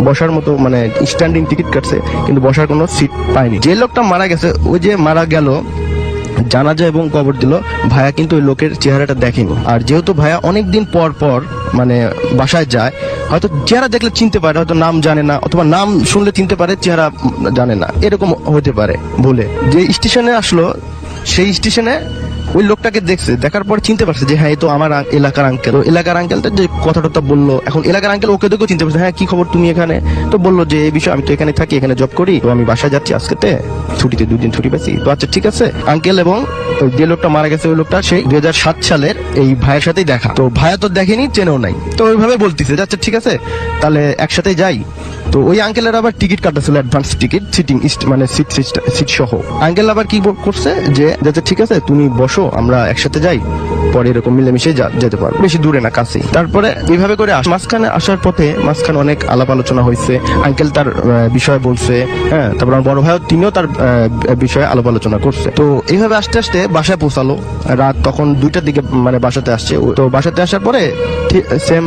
বসার মতো মানে স্ট্যান্ডিং টিকিট কাটছে, কিন্তু বসার কোনো সিট পায়নি। যে লোকটা মারা গেছে, ওই যে মারা গেল জানাজা এবং কবর দিল, ভাইয়া কিন্তু ওই লোকের চেহারাটা দেখেনি। আর যেহেতু ভাইয়া অনেকদিন পর মানে বাসায় যায়, হয়তো চেহারা দেখলে চিনতে পারে, হয়তো নাম জানে না, অথবা নাম শুনলে চিনতে পারে, চেহারা জানে না, এরকম হতে পারে বলে যে স্টেশনে আসলো, সেই স্টেশনে ওই লোকটাকে দেখছে, দেখার পর চিনতে পারছে যে হ্যাঁ, এই তো আমার এলাকার আঙ্কেল। এলাকার আঙ্কেলটা যে কথাটা বললো, এখন এলাকার আঙ্কেল ওকে দেখেও চিনতে পারছে, হ্যাঁ কি খবর তুমি এখানে? তো বললো যে এই বিষয়, আমি তো এখানে থাকি, এখানে জব করি, তো আমি বাসায় যাচ্ছি আজকেতে, ছুটিতে 2 দিন ছুটি পেয়েছি। তো আচ্ছা ঠিক আছে আঙ্কেল, এবং যে লোকটা মারা গেছে ওই লোকটা সেই 2007 সালের এই ভাইয়ের সাথেই দেখা। তো ভাইয়া তো দেখেনি, চেনেও নাই, তো ওইভাবে বলতেছে আচ্ছা ঠিক আছে তাহলে একসাথেই যাই। তো ওই আঙ্কেলের আবার টিকিট কাটা ছিল, অ্যাডভান্স টিকিট, সিটিং মানে সিট সহ। আঙ্কেল আবার কি করছে যে ঠিক আছে তুমি বসো, আমরা একসাথে যাই। পরে এরকম মিলেমিশে যেতে পারবো, বেশি দূরে না, কাছেই। তারপরে এইভাবে করে মাঝখানে আসার পথে মাঝখানে অনেক আলাপ আলোচনা হয়েছে। আঙ্কেল তার বিষয় বলছে, হ্যাঁ, তারপর আমার বড় ভাইও তিনিও তার বিষয়ে আলাপ আলোচনা করছে। তো এইভাবে আস্তে আস্তে বাসায় পৌঁছালো রাত তখন 2টার দিকে, মানে বাসাতে আসছে। তো বাসাতে আসার পরে সেম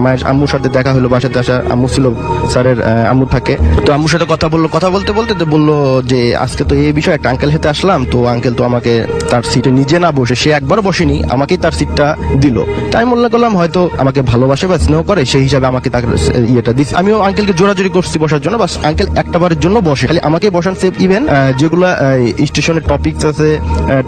মায়ের আম্মুর সাথে দেখা হলো। বাসাতে আসা আম্মু ছিল, স্যারের আম্মু থাকে। তো আম্মুর সাথে কথা বলতে বলতে বললো যে আজকে তো এই বিষয়ে একটা আঙ্কেল হেতে আসলাম, তো আঙ্কেল তো আমাকে তার সিটে নিজে না বসে, সে একবার বসেনি, আমাকেই তার সিটটা দিল। তাই মনে করলাম হয়তো আমাকে ভালোবাসে বা স্নেহ করে, সেই হিসাবে আমাকে তার ইয়েটা দিচ্ছে। আমিও আঙ্কেলকে জোরাজোরি করছি বসার জন্য, বাস আঙ্কেল একটা বারের জন্য বসে, খালি আমাকে বসান। সেফ ইভেন যেগুলো স্টেশনের টপিকস আছে,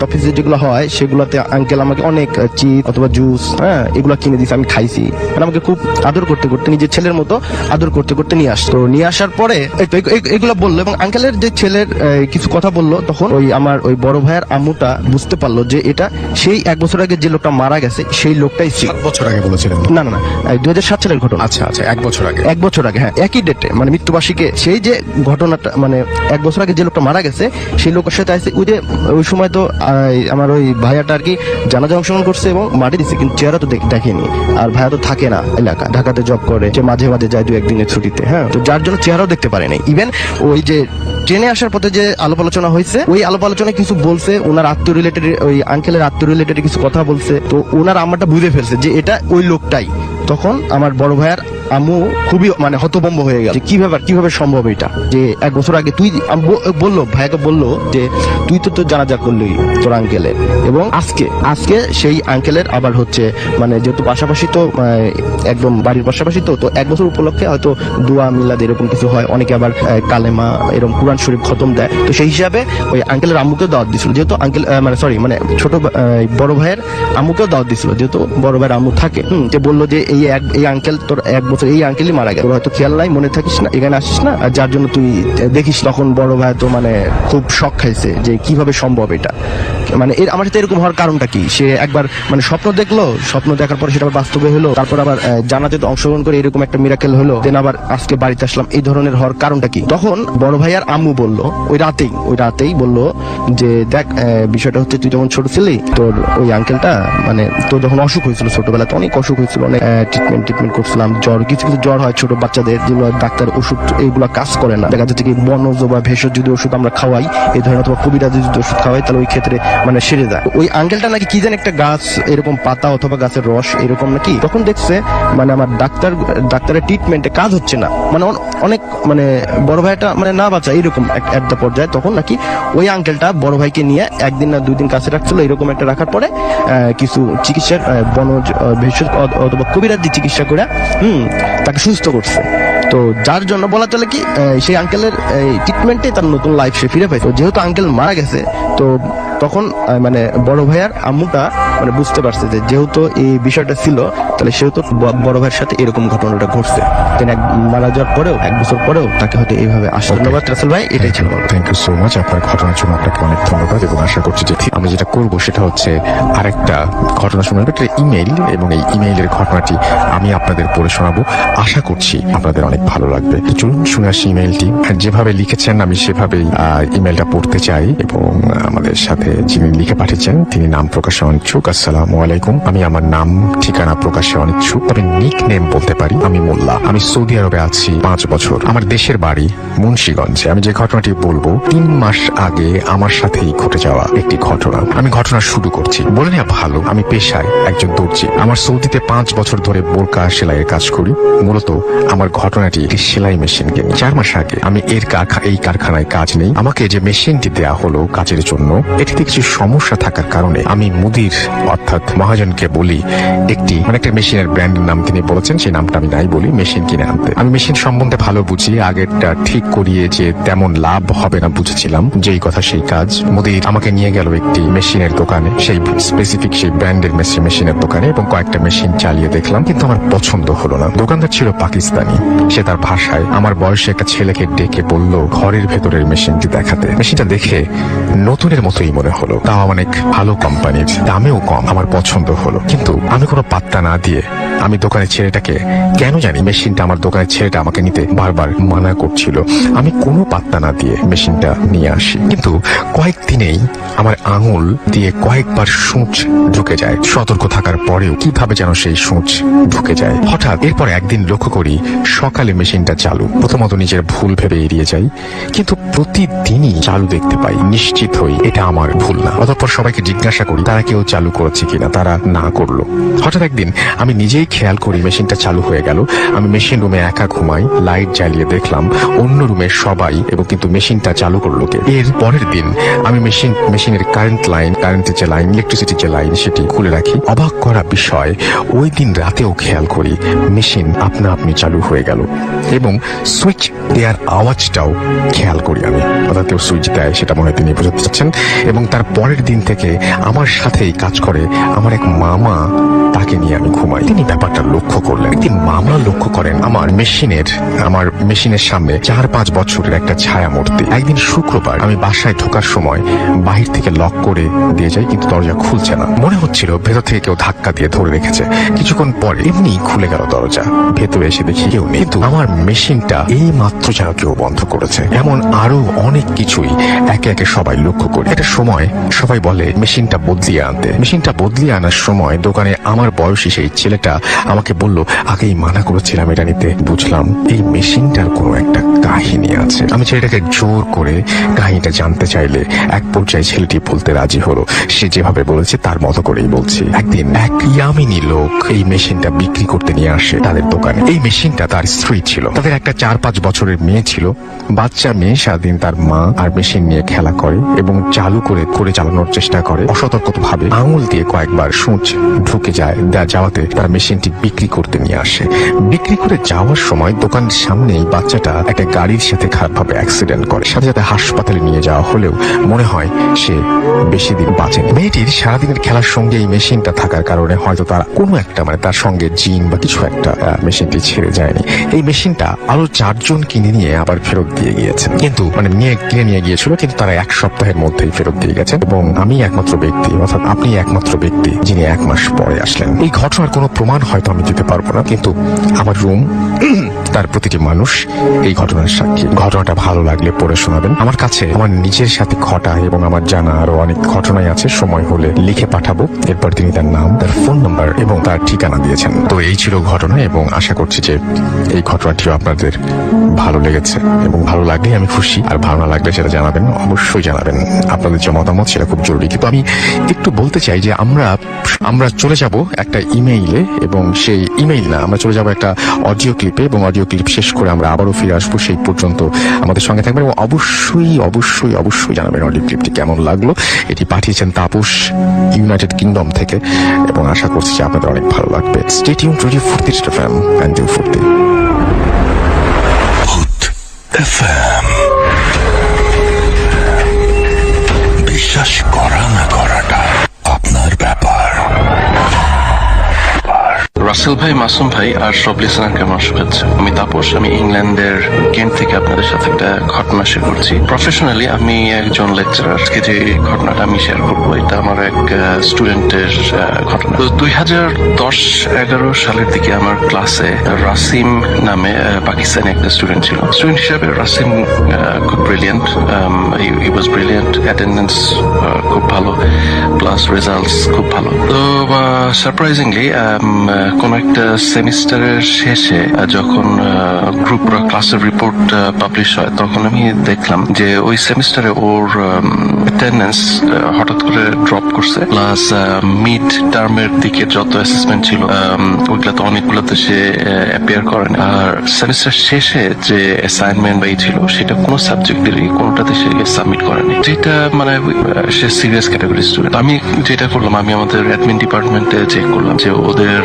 টপিকস যেগুলো হয় সেগুলোতে আঙ্কেল আমাকে অনেক চিপ অথবা জুস, হ্যাঁ, এগুলো কিনে দিচ্ছে, আমি খাইছি। মানে আমাকে খুব আদর করতে করতে, নিজের ছেলের মতো আদর করতে করতে নিয়ে আসতো। নিয়ে আসার পরে এগুলো বললো, এবং আঙ্কেলের যে ছেলের কিছু কথা বললো, তখন আমার ওই বড় ভাইয়ের আম্মুটা বুঝতে পারলো যে এটা সেই 1 বছর আগে যে লোকটা মারা গেছে সেই লোকটাই ছিল। 7 বছর আগে বলেছিলেন? না 2007 সালের ঘটনা। আচ্ছা, 1 বছর আগে। 1 বছর আগে, হ্যাঁ, একই ডেটে, মানে মৃত্যুবার্ষিকী। সেই যে ঘটনাটা, মানে 1 বছর আগে যে লোকটা মারা গেছে সেই লোকের সাথে আছে। ওই সময় তো আমার ওই ভাইয়াটা আর কি জানাজা অংশগ্রহণ করছে এবং মাটি দিচ্ছে, কিন্তু চেহারা তো দেখেনি। আর ভাইয়া তো থাকে না এলাকা, ঢাকাতে জব করে, যে মাঝে মাঝে যায় 2-1 দিনের ছুটিতে, হ্যাঁ, তো যার জন্য চেহারাও দেখতে পারে নাই। ইভেন ওই যে ট্রেনে আসার পথে যে আলাপ আলোচনা হয়েছে, ওই আলাপ আলোচনায় কিছু বলছে, ওনার আত্মীয় রিলেটেড, ওই আঙ্কেলের আত্মীয় রিলেটেড কিছু কথা বলছে। তো ওনার আম্মাটা বুঝে ফেলছে যে এটা ওই লোকটাই। তখন আমার বড় ভাইয়ার আম্মু খুবই মানে হতভম্ব হয়ে গেল, কিভাবে সম্ভব এটা, যে 1 বছর আগে তুই বললো, ভাইয়াকে বললো যে তুই তো জানাজা করলি তোর আঙ্কেলের, এবং আজকে সেই আঙ্কেলের আবার হচ্ছে, মানে যেহেতু পাশাপাশি তো একদম বাড়ির পাশাপাশি, তো 1 বছর উপলক্ষে হয়তো দোয়া মিলাদ এরকম কিছু হয়, অনেকে আবার কালেমা এরকম কুরআন শরীফ খতম দেয়। তো সেই হিসাবে ওই আঙ্কেলের আম্মুকেও দাওয়াত দিছিল, যেহেতু আঙ্কেল মানে ছোট বড় ভাইয়ের আম্মুকেও দাওয়াত দিছিল, যেহেতু বড় ভাইয়ের আম্মু থাকে। যে বললো যে এই আঙ্কেল তোর 1 বছর, এই আঙ্কেলই মারা গেল, তোর হয়তো খেয়াল নাই, মনে থাকিস না, এখানে আসিস না, আর যার জন্য তুই দেখিস। তখন বড় ভাই তো মানে খুব শক খাইছে যে কিভাবে সম্ভব এটা, মানে আমার সাথে এরকম হওয়ার কারণটা কি। সে একবার মানে স্বপ্ন দেখলো, স্বপ্ন দেখার পরে সেটা আবার বাস্তবে হলো, তারপর আবার জানাতে তো অংশগ্রহণ করে এরকম একটা মিরাকেল হলো, দেন আবার আজকে বাড়িতে আসলাম, এই ধরনের হওয়ার কারণটা কি। তখন বড় ভাইয়ার আম্মু বললো ওই রাতেই বললো যে দেখ, বিষয়টা হচ্ছে তুই যখন ছোট ছিলি, তোর ওই আঙ্কেলটা, মানে তোর যখন অসুখ হয়েছিল ছোটবেলাতে, অনেক অসুখ হয়েছিল, অনেক ট্রিটমেন্ট করছিলাম, কিছু জ্বর হয় ছোট বাচ্চাদের, যেগুলো ডাক্তার ওষুধ এইগুলো কাজ করে না। দেখা যাচ্ছে কি বনজ বা ভেষজ যদি ওষুধ আমরা খাওয়াই, এই ধরনের অথবা কবিরাজি যদি ওষুধ খাওয়াই, তাহলে ওই ক্ষেত্রে মানে সেরে যায়। ওই আঙ্কেলটা নাকি কি জানি একটা গাছ, এরকম পাতা অথবা গাছের রস এরকম নাকি, তখন দেখছে মানে আমার ডাক্তারের ট্রিটমেন্টে কাজ হচ্ছে না, মানে অনেক মানে বড় ভাইটা মানে না বাঁচা এরকম একটা পর্যায়ে। তখন নাকি ওই আঙ্কেলটা বড় ভাইকে নিয়ে 1 দিন না 2 দিন কাছে রাখছিল, এরকম একটা রাখার পরে কিছু চিকিৎসার বনজ ভেষজ অথবা কবিরাজি চিকিৎসা করে তাকে সুস্থ করছে। তো যার জন্য বলা চলে কি সেই আঙ্কেলের ট্রিটমেন্টে তার নতুন লাইফ সে ফিরে পাইছে। যেহেতু আঙ্কেল মারা গেছে, তো তখন মানে বড় ভাইয়ার আম্মুটা মানে বুঝতে পারছে যে যেহেতু এই বিষয়টা ছিল, তাহলে সেহেতু বড় ভাইয়ের সাথে এরকম ঘটনাটা ঘটছে। মারা যাওয়ার পরেও 1 বছর পরেও তাকে হয়তো এইভাবে আসে। ধন্যবাদ রাসেল ভাই, এটাই ছিল। থ্যাংক ইউ সো মাচ আপনার ঘটনার জন্য, আপনাকে অনেক ধন্যবাদ। এবং আশা করছি যে আমরা যেটা করবো সেটা হচ্ছে আরেকটা ঘটনা শোনাবো, একটা ইমেইল, এবং এই ইমেইলের ঘটনাটি আমি আপনাদের পড়ে শোনাবো। আশা করছি আপনাদের অনেক ভালো লাগবে। তো চলুন শুনে আসি ইমেইলটি। যেভাবে লিখেছেন আমি সেভাবেই ইমেইলটা পড়তে চাই, এবং আমাদের সাথে যিনি লিখে পাঠিয়েছেন তিনি নাম প্রকাশে অনিচ্ছুক। আসসালামু আলাইকুম, আমি আমার নাম ঠিকানা প্রকাশে অনিচ্ছুক, তবে নিক নেম বলতে পারি। আমি মোল্লা, আমি সৌদি আরবে আছি 5 বছর। আমার দেশের বাড়ি মুন্সিগঞ্জে। আমি যে ঘটনাটি বলবো 3 মাস আগে আমার সাথেই ঘটে যাওয়া একটি ঘটনা। আমি ঘটনা শুরু করছি। বলে নেওয়া ভালো, আমি পেশায় একজন দর্জি। আমার সৌদিতে 5 বছর ধরে বোরকা সেলাইয়ের কাজ করি। মূলত আমার ঘটনাটি একটি সেলাই মেশিন কিনি। 4 মাস আগে আমি এই কারখানায় কাজ নেই। আমাকে যে মেশিনটি দেয়া হলো কাজের জন্য, এটিতে কিছু সমস্যা থাকার কারণে আমি মুদির অর্থাৎ মহাজনকে বলি একটা মেশিনের ব্র্যান্ডের নাম তিনি বলেছেন, সেই নামটা আমি নাই বলি, মেশিন কিনে আনতে। আমি মেশিন সম্বন্ধে ভালো বুঝি, আগেরটা ঠিক করিয়ে যে তেমন লাভ হবে না বুঝেছিলাম, যেই কথা সেই কাজ। মুদির আমাকে নিয়ে গেল একটি মেশিনের দোকানে, সেই স্পেসিফিক সেই ব্র্যান্ডের মেশিনের দোকানে, এবং কয়েকটা মেশিন চালিয়ে দেখলাম, কিন্তু আমার পছন্দ হলো না। দোকানদার ছিল পাকিস্তানি। সে তার ভাষায় আমার বয়সে একটা ছেলেকে ডেকে বলল ঘরের ভেতরের মেশিনটি দেখাতে। মেশিনটা দেখে নতুনের মতোই মনে মনে হলো, তাও অনেক ভালো কোম্পানির, দামেও কম, আমার পছন্দ হলো। কিন্তু আমি কোনো পাত্তা না দিয়ে আমি দোকানের ছেলেটাকে, কেন জানি মেশিনটা আমার দোকানের ছেলেটা আমাকে নিতে বারবার মানা করছিল, আমি কোনো পাত্তা না দিয়ে মেশিনটা নিয়ে আসি। কিন্তু কয়েকদিনেই আমার আঙুল দিয়ে কয়েকবার সূচ ঢুকে যায়। সতর্ক থাকার পরেও কিভাবে যেন সেই সূচ ঢুকে যায়। হঠাৎ এরপর একদিন লক্ষ্য করি সকালে মেশিনটা চালু। প্রথমত নিজের ভুল ভেবে এড়িয়ে যাই, কিন্তু প্রতিদিনই চালু দেখতে পাই। নিশ্চিত হই এটা আমার ভুল না। অতঃপর সবাইকে জিজ্ঞাসা করি তারা কেউ চালু করেছে কিনা, তারা না করলো। হঠাৎ একদিন আমি নিজেই খেয়াল করি মেশিনটা চালু হয়ে গেল। আমি মেশিন রুমে একা ঘুমাই, লাইট জ্বালিয়ে দেখলাম অন্য রুমের সবাই, এবং কিন্তু মেশিনটা চালু করলো কে। এর পরের দিন আমি মেশিনের কারেন্টের যে লাইন, ইলেকট্রিসিটির যে লাইন, সেটি খুলে রাখি। অবাক করা বিষয়, ওই দিন রাতেও খেয়াল করি মেশিন আপনা আপনি চালু হয়ে গেল, এবং সুইচ দেওয়ার আওয়াজটাও খেয়াল করি আমি। অর্থাৎ কেউ সুইচ দেয় সেটা মনে হয় তিনি বোঝাতে চাচ্ছেন। এবং তার পরের দিন থেকে আমার সাথেই কাজ করে আমার এক মামা, তাকে নিয়ে আমি ঘুমাই। তিনি ব্যাপারটা লক্ষ্য করলেন। একদিন মামা লক্ষ্য করেন আমার মেশিনের সামনে 4-5 বছরের একটা ছায়া মূর্তি। একদিন শুক্রবার আমি বাসায় ঢোকার সময় বাহির থেকে লক করে দিয়ে যাই, কিন্তু দরজা খুলছে না। মনে হচ্ছিল ভেতর থেকে কেউ ধাক্কা দিয়ে ধরে রেখেছে। কিছুক্ষণ পরে এমনি খুলে গেল দরজা। ভেতরে এসে দেখি কেউ নেই, কিন্তু আমার মেশিনটা এই মাত্র যেন কেউ বন্ধ করেছে। এমন আরো অনেক কিছুই একে একে সবাই লক্ষ্য করে। একটা সময় সবাই বলে মেশিনটা বদলিয়ে আনতে। মেশিনটা বদলিয়ে আনার সময় দোকানে আমার বয়সী সেই ছেলেটা আমাকে বলল, আগেই মানা করেছিলাম এটা নিতে। বুঝলাম এই মেশিনটার কোনো একটা কাহিনী আছে। আমি ছেলেটাকে জোর করে কাহিনীটা জানতে চাইলে এক পর্যায়ে ছেলেটি বলতে রাজি হলো। সে যেভাবে বলেছে তার মতো করেই বলছি। একদিন এক ইয়ামিনী লোক এই মেশিনটা বিক্রি করতে নিয়ে আসে তাদের দোকানে। এই মেশিনটা তার স্ত্রী ছিল, তাদের একটা 4-5 বছরের মেয়ে ছিল। বাচ্চা মেয়ে সারাদিন তার মা আর মেশিন নিয়ে খেলা করে এবং চালু করে চালানোর চেষ্টা করে। অসতর্কভাবে আঙুল দিয়ে কয়েকবার সূচ ঢুকে যাওয়াতে তার মেশিনটি বিক্রি করতে নিয়ে আসে। বিক্রি করে যাওয়ার সময় দোকানের সামনেই বাচ্চাটা একটা গাড়ির সাথে খারাপভাবে অ্যাক্সিডেন্ট করে। সাথে সাথে হাসপাতালে নিয়ে যাওয়া হলেও মনে হয় সে বেশি দিন বাঁচেনি। মেয়েটির সারাদিনের খেলার সঙ্গে এই মেশিনটা থাকার কারণে হয়তো তার কোনো একটা তার সঙ্গে জিন বা কিছু একটা মেশিনটি ছেড়ে যায়নি। এই মেশিনটা আরো 4 জন কিনে নিয়ে আবার ফেরত দিয়ে গিয়েছেন, কিন্তু কিনে নিয়ে গিয়েছিল, কিন্তু তারা 1 সপ্তাহের মধ্যেই ফেরত দিয়ে গেছেন। এবং আমি একমাত্র ব্যক্তি, অর্থাৎ আপনি একমাত্র ব্যক্তি যিনি 1 মাস পরে আসলেন। এই ঘটনার কোনো প্রমাণ হয়তো আমি দিতে পারবো না, কিন্তু আমার রুম, তার প্রতিটি মানুষ এই ঘটনার সাক্ষী। ঘটনাটা ভালো লাগলে পড়ে শোনাবেন। আমার কাছে আমার নিজের সাথে ঘটা এবং আমার জানা আরো অনেক ঘটনাই আছে, সময় হলে লিখে পাঠাবো। এরপর তিনি তার নাম, তার ফোন নাম্বার এবং তার ঠিকানা দিয়েছেন। তো এই ছিল ঘটনা, এবং আশা করছি যে এই ঘটনাটিও আপনাদের ভালো লেগেছে, এবং ভালো লাগলে আমি খুশি, আর ভালো না লাগলে সেটা জানাবেন, অবশ্যই জানাবেন। আপনাদের যে মতামত সেটা খুব জরুরি। কিন্তু আমি একটু বলতে চাই যে আমরা চলে যাব একটা ইমেইলে, এবং সেই ইমেইল না, আমরা চলে যাব একটা অডিও ক্লিপে, এবং অডিও ক্লিপ শেষ করে আমরা আবারও ফিরে আসবো। সেই পর্যন্ত আমাদের সঙ্গে থাকবেন, এবং অবশ্যই অবশ্যই অবশ্যই জানাবেন অডিও ক্লিপটি কেমন লাগলো। এটি পাঠিয়েছেন তাপস, ইউনাইটেড কিংডম থেকে, এবং আশা করছি যে আপনাদের অনেক ভালো লাগবে। স্টে টিউন টু রেডিও ফুর্তি এফএম এন্ড রেডিও ফুর্তি FM। বিশ্বাস করা না করাটা আপনার ব্যাপার। রাসেল ভাই, মাসুম ভাই আর সব লিসনারকে আমার শুভেচ্ছা। আমি তাপস, আমি ইংল্যান্ডের কেন্ট থেকে আপনাদের সাথে একটা ঘটনা শেয়ার করছি। প্রফেশনালি আমি একজন লেকচারার। আজকে যে ঘটনাটা আমি শেয়ার করবো এটা আমার এক স্টুডেন্টের ঘটনা। তো 2010-11 সালের দিকে আমার ক্লাসে রাসিম নামে পাকিস্তানি একটা স্টুডেন্ট ছিল। স্টুডেন্ট হিসাবে রাসিম খুব ব্রিলিয়েন্ট, হি ওয়াজ ব্রিলিয়েন্ট, অ্যাটেন্ডেন্স খুব ভালো, প্লাস রেজাল্টস খুব ভালো। তো সারপ্রাইজিংলি কোন একটা সেমিস্টারের শেষে যখন ক্লাসের রিপোর্ট পাবলিশ হয়, তখন আমি দেখলাম যে ওই সেমিস্টারে ওর অ্যাটেন্ডেন্স হঠাৎ করে ড্রপ করছে, প্লাস মিড টার্মের দিকে যত অ্যাসেসমেন্ট ছিল ওইগুলোতে অনেকগুলোতে সে অ্যাপিয়ার করেনি। আর সেমিস্টার শেষে যে অ্যাসাইনমেন্ট বা ছিল সেটা কোনো সাবজেক্টেরই কোনোটাতে সে সাবমিট করেনি, যেটা সে সিরিয়াস ক্যাটাগরি স্টুডেন্ট। আমি যেটা করলাম, আমি আমাদের অ্যাডমিন ডিপার্টমেন্টে চেক করলাম যে ওদের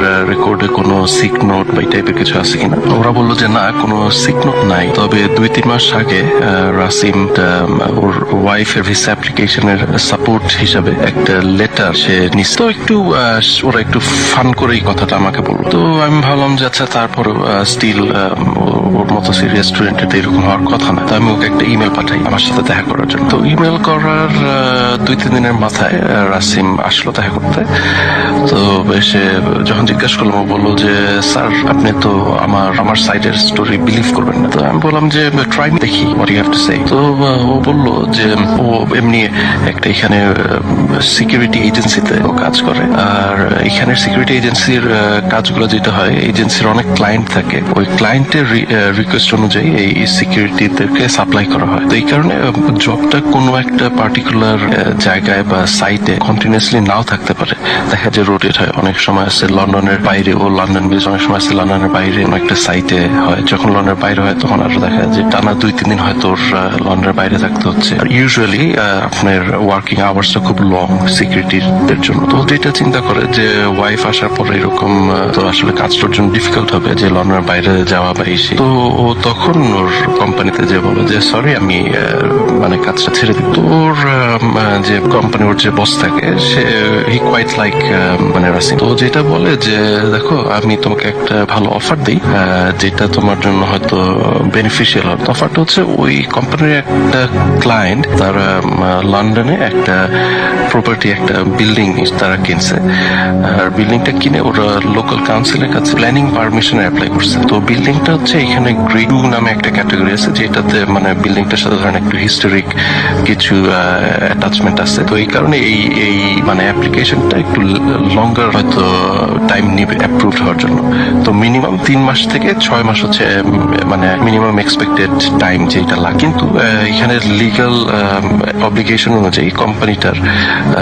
রেকর্ডে কোনো সিক নোট বা এই টাইপের কিছু আছে কিনা। ওরা বললো যে না, কোনো সিক নোট নাই, তবে 2-3 মাস আগে রাসিম ওর ওয়াইফের ভিসা অ্যাপ্লিকেশনের সাপোর্ট হিসাবে একটা লেটার সে নিচ্ছে। তো একটু ওরা একটু ফান করেই কথাটা আমাকে বললো। তো আমি ভাবলাম যে আচ্ছা, তারপর স্টিল ওর মতো সিরিয়াস স্টুডেন্টের এরকম হওয়ার কথা না। তো আমি ওকে একটা ইমেল পাঠাই আমার সাথে দেখা করার জন্য। তো ইমেল করার 2-3 দিনের মাথায় রাসিম আসলো দেখা করতে। তো এসে যখন জিজ্ঞাসা করলাম, ও বললো যে স্যার, আপনি তো আমার সাইডের স্টোরি বিলিভ করবেন না। তো আমি বললাম যে ট্রাই দেখি what you have to say. তো ও বললো যে ও এমনি একটা এখানে সিকিউরিটি এজেন্সিতে ও কাজ করে, আর এখানে সিকিউরিটি এজেন্সির কাজগুলো যেটা হয়, এজেন্সির অনেক ক্লায়েন্ট থাকে, ওই ক্লায়েন্টের রিকোয়েস্ট অনুযায়ী এই সিকিউরিটিদেরকে সাপ্লাই করা হয়। তো এই কারণে জবটা কোনো একটা পার্টিকুলার জায়গায় বা সাইটে কন্টিনিউসলি নাও থাকতে পারে, দেখা যায় রোটেট হয়। অনেক সময় আছে লন্ডনের বাইরে, ও লন্ডন বেস, অনেক সময় আছে লন্ডনের বাইরে কোনো একটা সাইটে হয়। যখন লন্ডনের বাইরে হয় তখন আরো দেখা যায় যে টানা 2-3 দিন হয়তো লন্ডনের বাইরে থাকতে হচ্ছে। আর ইউজুয়ালি আপনার ওয়ার্কিং আওয়ার্সটা খুব লং সিকিউরিটিদের জন্য। তো যেটা চিন্তা করে যে ওয়াইফ আসার পরে এরকম তো আসলে কাজটার জন্য ডিফিকাল্ট হবে যে লন্ডনের বাইরে যাওয়া বা এসে। তো ও তখন ওর কোম্পানিতে যে বলে যে সরি, আমি মানে কাজটা ছেড়ে দিব। তো ওর যে কোম্পানি, ওর যে বস থাকে, সে হি কোয়াইট লাইক মানে রাসিম। তো যেটা বলে যে দেখো, আমি তোমাকে একটা ভালো অফার দিই যেটা তোমার জন্য হয়তো বেনিফিশিয়াল হবে। অফারটা হচ্ছে ওই কোম্পানির একটা ক্লায়েন্ট, তারা লন্ডনে একটা প্রপার্টি, একটা বিল্ডিং তারা কিনছে। আর বিল্ডিংটা কিনে ওরা লোকাল কাউন্সিলের কাছে প্ল্যানিং পারমিশন অ্যাপ্লাই করছে। তো বিল্ডিংটা হচ্ছে এখানে গ্রেড 2 নামে একটা ক্যাটাগরি আছে, যেটাতে মানে বিল্ডিংটার সাথে ধরেন একটু হিস্টোরিক কিছু অ্যাটাচমেন্ট আছে। তো এই কারণে এই মানে অ্যাপ্লিকেশনটা একটু লঙ্গার হয়তো টাইম নিবে অ্যাপ্রুভ হওয়ার জন্য। তো মিনিমাম 3 মাস থেকে 6 মাস হচ্ছে মানে মিনিমাম এক্সপেক্টেড টাইম যেটা লাগে। কিন্তু এখানে লিগাল অব্লিগেশন অনুযায়ী কোম্পানিটার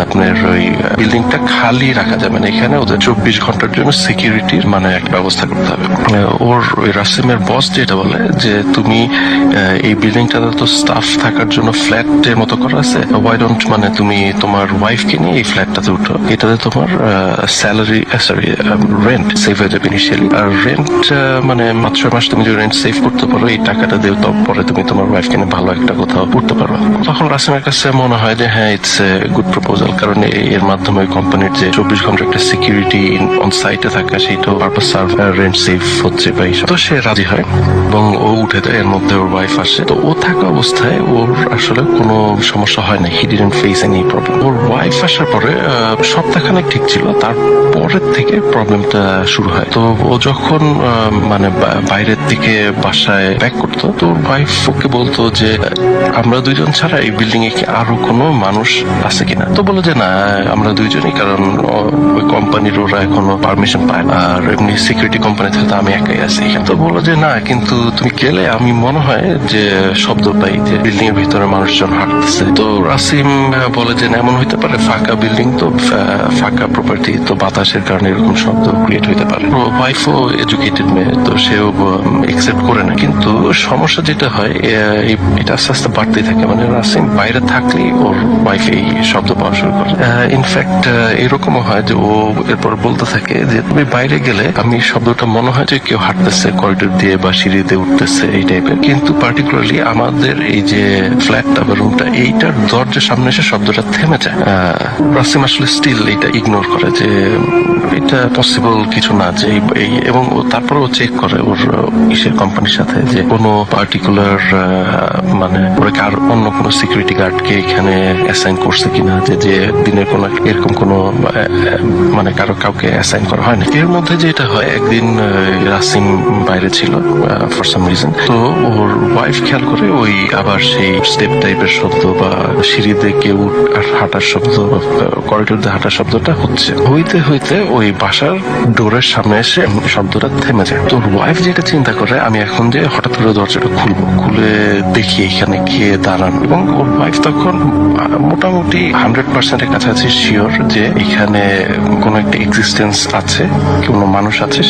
আপনার ওই বিল্ডিংটা খালি রাখা যাবে না, এখানে ওদের 24 ঘন্টার জন্য সিকিউরিটির মানে একটা ব্যবস্থা করতে হবে। ওর ওই রাসিমের বস যেটা বলে যে তুমি এই বিল্ডিংটাতে তো স্টাফ থাকার জন্য ফ্ল্যাটের মতো করা আছে, ওয়াই ডোন্ট মানে তুমি তোমার ওয়াইফকে নিয়ে এই ফ্ল্যাটটাতে উঠো, এটাতে তোমার স্যালারি সরি রেন্ট সেভ হয়ে যাবে ইনিশিয়ালি। আর রেন্ট মানে 5-6 মাস তুমি যদি রেন্ট সেভ করতে পারো, এই টাকাটা দিয়ে তো পরে তুমি তোমার ওয়াইফকে নিয়ে ভালো একটা কোথাও উঠতে পারো। তখন রাসিমের কাছে মনে হয় যে হ্যাঁ, ইটস এ গুড প্রপোজাল, কারণ এর মাধ্যমে কোম্পানির যে 24 ঘন্টা একটা সিকিউরিটি অন সাইটে থাকা, সেইটাও পারপাস সার্ভ, রেন্ট সেভ হচ্ছে বা এইসব। তো সে রাজি হয় এবং ও উঠে দেয়। এর মধ্যে ওর ওয়াইফ আসে। তো ও থাকা অবস্থায় ওর আসলে কোনো সমস্যা হয় না, he didn't face any problem. Or wife আসার পরে সপ্তাহখানেক ঠিক ছিল, তারপরের থেকে প্রবলেমটা শুরু হয়। তো ও যখন মানে বাইরের দিকে বাসায় ব্যাক করতো, তো ওর ওয়াইফ ওকে বলতো যে আমরা দুইজন ছাড়া এই বিল্ডিং এ কি আরো কোনো মানুষ আছে কিনা। তো বলে যে না, আমরা দুইজনই, কারণ ওই কোম্পানির ওরা এখনো পারমিশন পায় না, আর এমনি সিকিউরিটি কোম্পানি থেকে তো আমি একাই আছি। তো বললো যে না, কিন্তু তুমি গেলে আমি মনে হয় যে শব্দ পাই যে বিল্ডিং এর ভিতরে মানুষজন হাঁটতেছে। তো রাসিম বলে যে না, এমন হইতে পারে, ফাঁকা বিল্ডিং তো, ফাঁকা প্রপার্টি তো, বাতাসের কারণে এরকম শব্দ ক্রিয়েট হইতে পারে। ওয়াইফও এডুকেটেড মেয়ে, তো সেও একসেপ্ট করে না। কিন্তু সমস্যা যেটা হয়, এটা আস্তে আস্তে বাড়তেই থাকে। মানে রাসিম বাইরে থাকলেই ওর ওয়াইফ এই শব্দ পাওয়া শুরু করে। ইনফ্যাক্ট এরকমও হয় যে ও এরপর বলতে থাকে যে তুমি বাইরে গেলে আমি শব্দটা মনে হয় যে কেউ হাঁটতেছে করিডোর দিয়ে বা সিঁড়ি দিয়ে উঠতেছে এই টাইপের। কিন্তু পার্টিকুলারলি আমাদের এই যে ফ্ল্যাটটা বা রুমটা, এইটার দরজার সামনে এসে শব্দটা থেমে যায়। রাসিম আসলে স্টিল এটা ইগনোর করে যে এটা পসিবল কিছু না, যে এবং তারপরে ও চেক করে ওর ইসের কোম্পানির সাথে যে কোনো পার্টিকুলার মানে আর অন্য কোনো সিকিউরিটি গার্ডকে এখানে অ্যাসাইন করছে কিনা, যে দিনের কোনো এরকম কোনো মানে কাউকে অ্যাসাইন করা হয় না। এর মধ্যে যেটা হয়, একদিন রাসিম বাইরে ছিল ফর সাম রিজন। তো ওর ওয়াইফ খেয়াল করে ওই আবার সেই স্টেপ টাইপের শব্দ বা সিঁড়িতে কেউ হাঁটার শব্দ, করিডোর দিয়ে হাঁটার শব্দটা হচ্ছে। হইতে হইতে ওই বাসার ডোরের সামনে এসে শব্দটা থেমে যায়। তো ওর ওয়াইফ যেটা চিন্তা করে, আমি এখন যে হঠাৎ করে দরজাটা খুলবো, খুলে দেখি এখানে কে দাঁড়ান। এবং ওর ওয়াইফ তখন মোটামুটি 100% কাছাকাছি শিওর যে এখানে কোন একটা এক্সিস্টেন্স আছে, কোনো মানুষ আছে।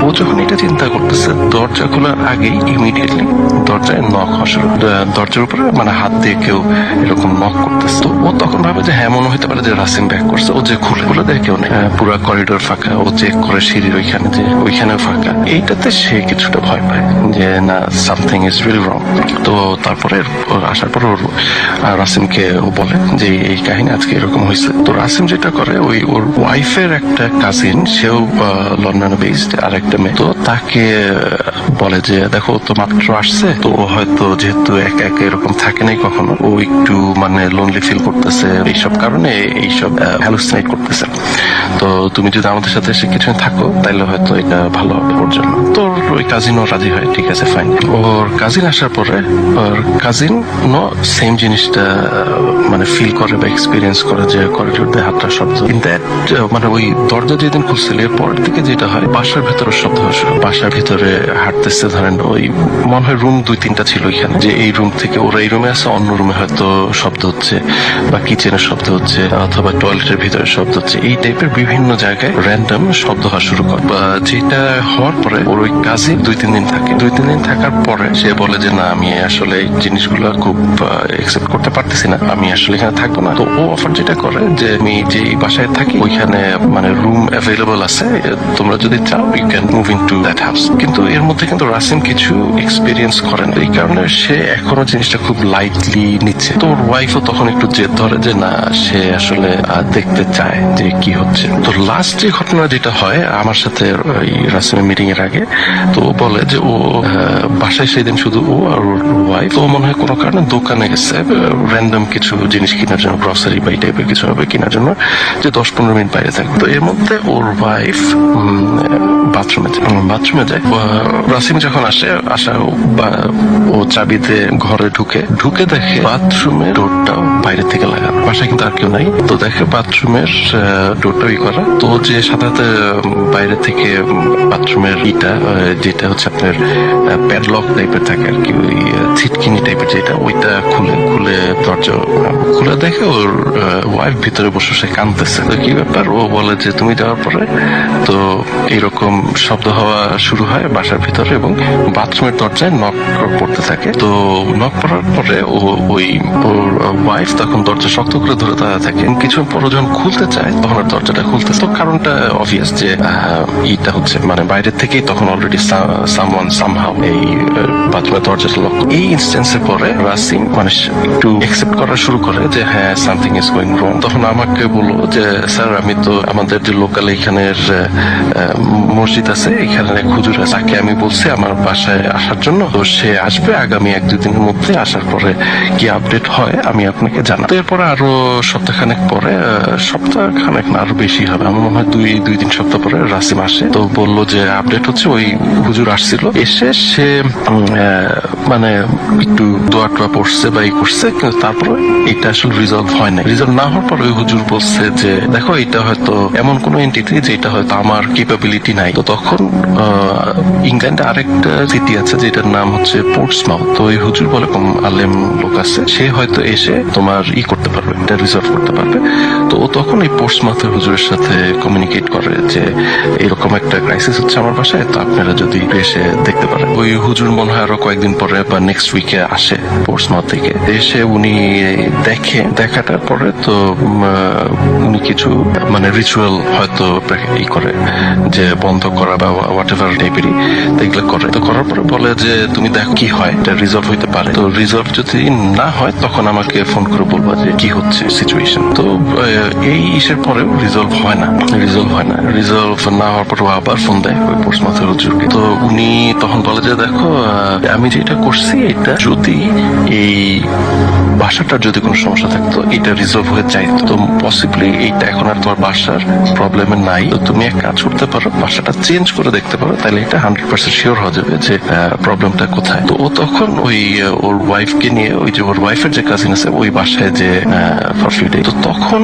ও যখন এটা চিন্তা করতেছে, দরজা খোলার আগেই ইমিডিয়েটলি দরজায় নক হওয়া, দরজার উপরে মানে হাত দিয়ে কেউ এরকম নক করতেছে। তো ও তখন ভাবে যে হ্যাঁ, মনে হতে পারে যে রাসিম ব্যাক করছে। ও যে খুলে দেয়, কেউ নেই। পুরা করিডোর ফাঁকা, ও চেক করে সিঁড়ির ওইখানে যে ওইখানেও ফাঁকা। এইটাতে সে কিছুটা ভয় পায় যে না, সামথিং ইজ রিয়েলি রং। তো তারপরে ওর আসার পর ওর রাসিমকে ও বলে যে এই কাহিনী আজকে এরকম হয়েছে। তো রাসিম যেটা করে, ওর ওয়াইফের একটা কাজিন, সেও লন্ডনে বেসড, আর একটা মেয়ে, তো তাকে বলে যে দেখো তো মাত্র আসছে, তো ও হয়তো যেহেতু একা একা এরকম থাকে নাই কখনো, ও একটু মানে লোনলি ফিল করতেছে, এইসব কারণে এইসব হ্যালুসিনেট করতেছে। তো তুমি যদি আমাদের সাথে এসে কিছু থাকো তাহলে হয়তো এটা ভালো হবে ওর জন্য। তো ওই কাজিনও রাজি হয়, ঠিক আছে ফাইন। ওর কাজিন আসার পরে ওর কাজিন সেম জিনিসটা মানে ফিল করে বা এক্সপিরিয়েন্স করে যে করিডোর দিয়ে হাতটা শব্দ। কিন্তু মানে ওই দরজা যেদিন খুলছিল এর পরের দিকে যেটা হয়, বাসার ভেতরে শব্দ হয়। বাসার ভিতরে হাঁটতেছে, ধরেন ওই মনে হয় রুম 2-3টা ছিল ওইখানে, যে এই রুম থেকে ওরা এই রুমে আছে, অন্য রুমে হয়তো শব্দ হচ্ছে, বা কিচেনের শব্দ হচ্ছে, অথবা টয়লেটের ভিতরে শব্দ হচ্ছে। এই টাইপের বিভিন্ন জায়গায় র্যান্ডম শব্দ হওয়া শুরু করে। যেটা হওয়ার পরে ওর ওই কাজে 2-3 দিন থাকে। 2-3 দিন থাকার পরে সে বলে যে না, আমি আসলে এই জিনিসগুলো খুব একসেপ্ট করতে পারতেছি না, আমি আসলে এখানে থাকবো না। তো ও অফার যেটা করে যে আমি যে বাসায় থাকি ওইখানে মানে রুম অ্যাভেলেবল আছে, তোমরা যদি চাও you can move into that house. কিন্তু এর মধ্যে কিন্তু রাসিম কিছু এক্সপিরিয়েন্স করেন, এই কারণে সে এখনো জিনিসটা খুব লাইটলি নিচ্ছে। তো ওর ওয়াইফও তখন একটু জেদ ধরে যে না, সে আসলে দেখতে চায় যে কি হচ্ছে। তো লাস্ট যে ঘটনা যেটা হয় আমার সাথে ওই রাসিমের মিটিং এর আগে, তো ও বলে যে ও বাসায় সেদিন শুধু ও আর ওর ওয়াইফ, তো মনে হয় কোনো কারণে দোকানে গেছে র্যান্ডম কিছু জিনিস কেনার জন্য, গ্রসারি বা এই টাইপের কিছু হবে কেনার জন্য, যে 10-15 মিনিট বাইরে থাকবে। তো এর মধ্যে ওর ওয়াইফ বাথরুমে যায়। রাসিম যখন আসা ও চাবিতে ঘরে ঢুকে দেখে বাথরুমের ডোরটাও বাইরে থেকে লাগানো, বাসায় কিন্তু আর কেউ নাই। তো দেখে বাথরুমের ডোরটা করা। তো যে সাধারণত বাইরে থেকে বাথরুমের যেটা হচ্ছে আপনার প্যাডলক টাইপের থাকে আর কি, ওই ছিটকিনি টাইপের যেটা, ওইটা খুলে দরজা খুলে দেখে ওর ওয়াইফ ভিতরে বসে সে কাঁদতেছে। তো কি ব্যাপার, ও বলে যে তুমি যাওয়ার পরে তো এইরকম শব্দ হওয়া শুরু হয় বাসার ভিতরে, এবং বাথরুমের দরজায় নক পড়তে থাকে। তো নক পড়ার পরে ওর ওয়াইফ তখন দরজা শক্ত করে ধরে দাঁড়ায় থাকে। কিছুক্ষণ পর যখন খুলতে চায় তখন আর দরজাটা খুলতে, তো কারণটা অবভিয়াস যে এইটা হচ্ছে মানে বাইরের থেকেই তখন অলরেডি সামওয়ান সামহাউ এই বাথরুমের দরজাটা লক। এই ইনস্টেন্সে পরে রাসিম মানে একটু একসেপ্ট করা শুরু করে যে হ্যাঁ, সামথিং ইজ গোয়িং রং। তখন আমাকে বললো যে স্যার, আমি তো আমাদের যে লোকাল এখানের মসজিদ আছে, এখানে এক হুজুর আছে, তাকে আমি বলছি আমার বাসায় আসার জন্য, তো সে আসবে আগামী 1-2 দিনের মধ্যে। আসার পরে কি আপডেট হয় আমি আপনাকে জানাবো। এরপরে আরো সপ্তাহখানেক পরে, সপ্তাহখানেক না আরো বেশি হবে, আমার মনে হয় 2-3 সপ্তাহ পরে রাসিম আসে। তো বললো যে আপডেট হচ্ছে ওই হুজুর আসছিল, এসে সে মানে একটু দোয়া টোয়া পড়ছে বা এই করছে, কিন্তু তারপরে এটা আসলে রিজলভ হয় না। রিজলভ না হওয়ার পর ওই হুজুর বলছে যে দেখো, এটা হয়তো এমন কোন এন্টিটি যেটা হয়তো আমার ক্যাপাবিলিটি নাই। তো তখন ইংল্যান্ডে আরেকটা সিটি আছে যেটার নাম হচ্ছে পোর্টসমাউথ। তো ওই হুজুর বলে কম আলেম লোক আছে, সে হয়তো এসে তোমার করতে পারবে, এটা রিজলভ করতে পারবে। তো ও তখন এই পোর্টসমাউথের হুজুরের সাথে কমিউনিকেট করে যে এরকম একটা ক্রাইসিস হচ্ছে আমার বাসায়, তো আপনারা যদি এসে দেখতে পারেন। ওই হুজুর মনে হয় আরো কয়েকদিন পরে বা নেক্সট উইকে আসে পোর্টসমাউথ থেকে। এসে উনি দেখাটার পরে তো উনি কিছু মানে রিচুয়াল হয়তো করে যে বন্ধ করা বা হোয়াট এভার টাইপেরই, এগুলো করে। তো করার পরে বলে যে তুমি দেখো কি হয়, এটা রিজলভ হইতে পারে। তো রিজলভ যদি না হয় তখন আমাকে ফোন করে বলবা যে কি হচ্ছে সিচুয়েশন। তো এই ইসের পরেও রিজলভ হয় না। রিজলভ না হওয়ার পর আবার ফোন দেয় ওই পোস্টমাস্টার হুজুরকে। তো উনি তখন বলে যে দেখো, আমি যেটা করছি এটা যদি এই বাসাটার যদি কোনো সমস্যা থাকতো এটা রিজলভ হয়ে যাইতো, তো পসিবলি এইটা এখন আর তোমার বাসার প্রবলেমে নাই। তো তুমি এক কাজ করতে পারো, বাসাটা চেঞ্জ করে দেখতে পারো, তাহলে এটা 100% শিওর হয়ে যাবে যে প্রবলেমটা কোথায়। তো ও তখন ওই ওর ওয়াইফকে নিয়ে, ওই যে ওর ওয়াইফের যে কাজিন আছে ওই বাসায় যে ফর ফিউ ডে, তো তখন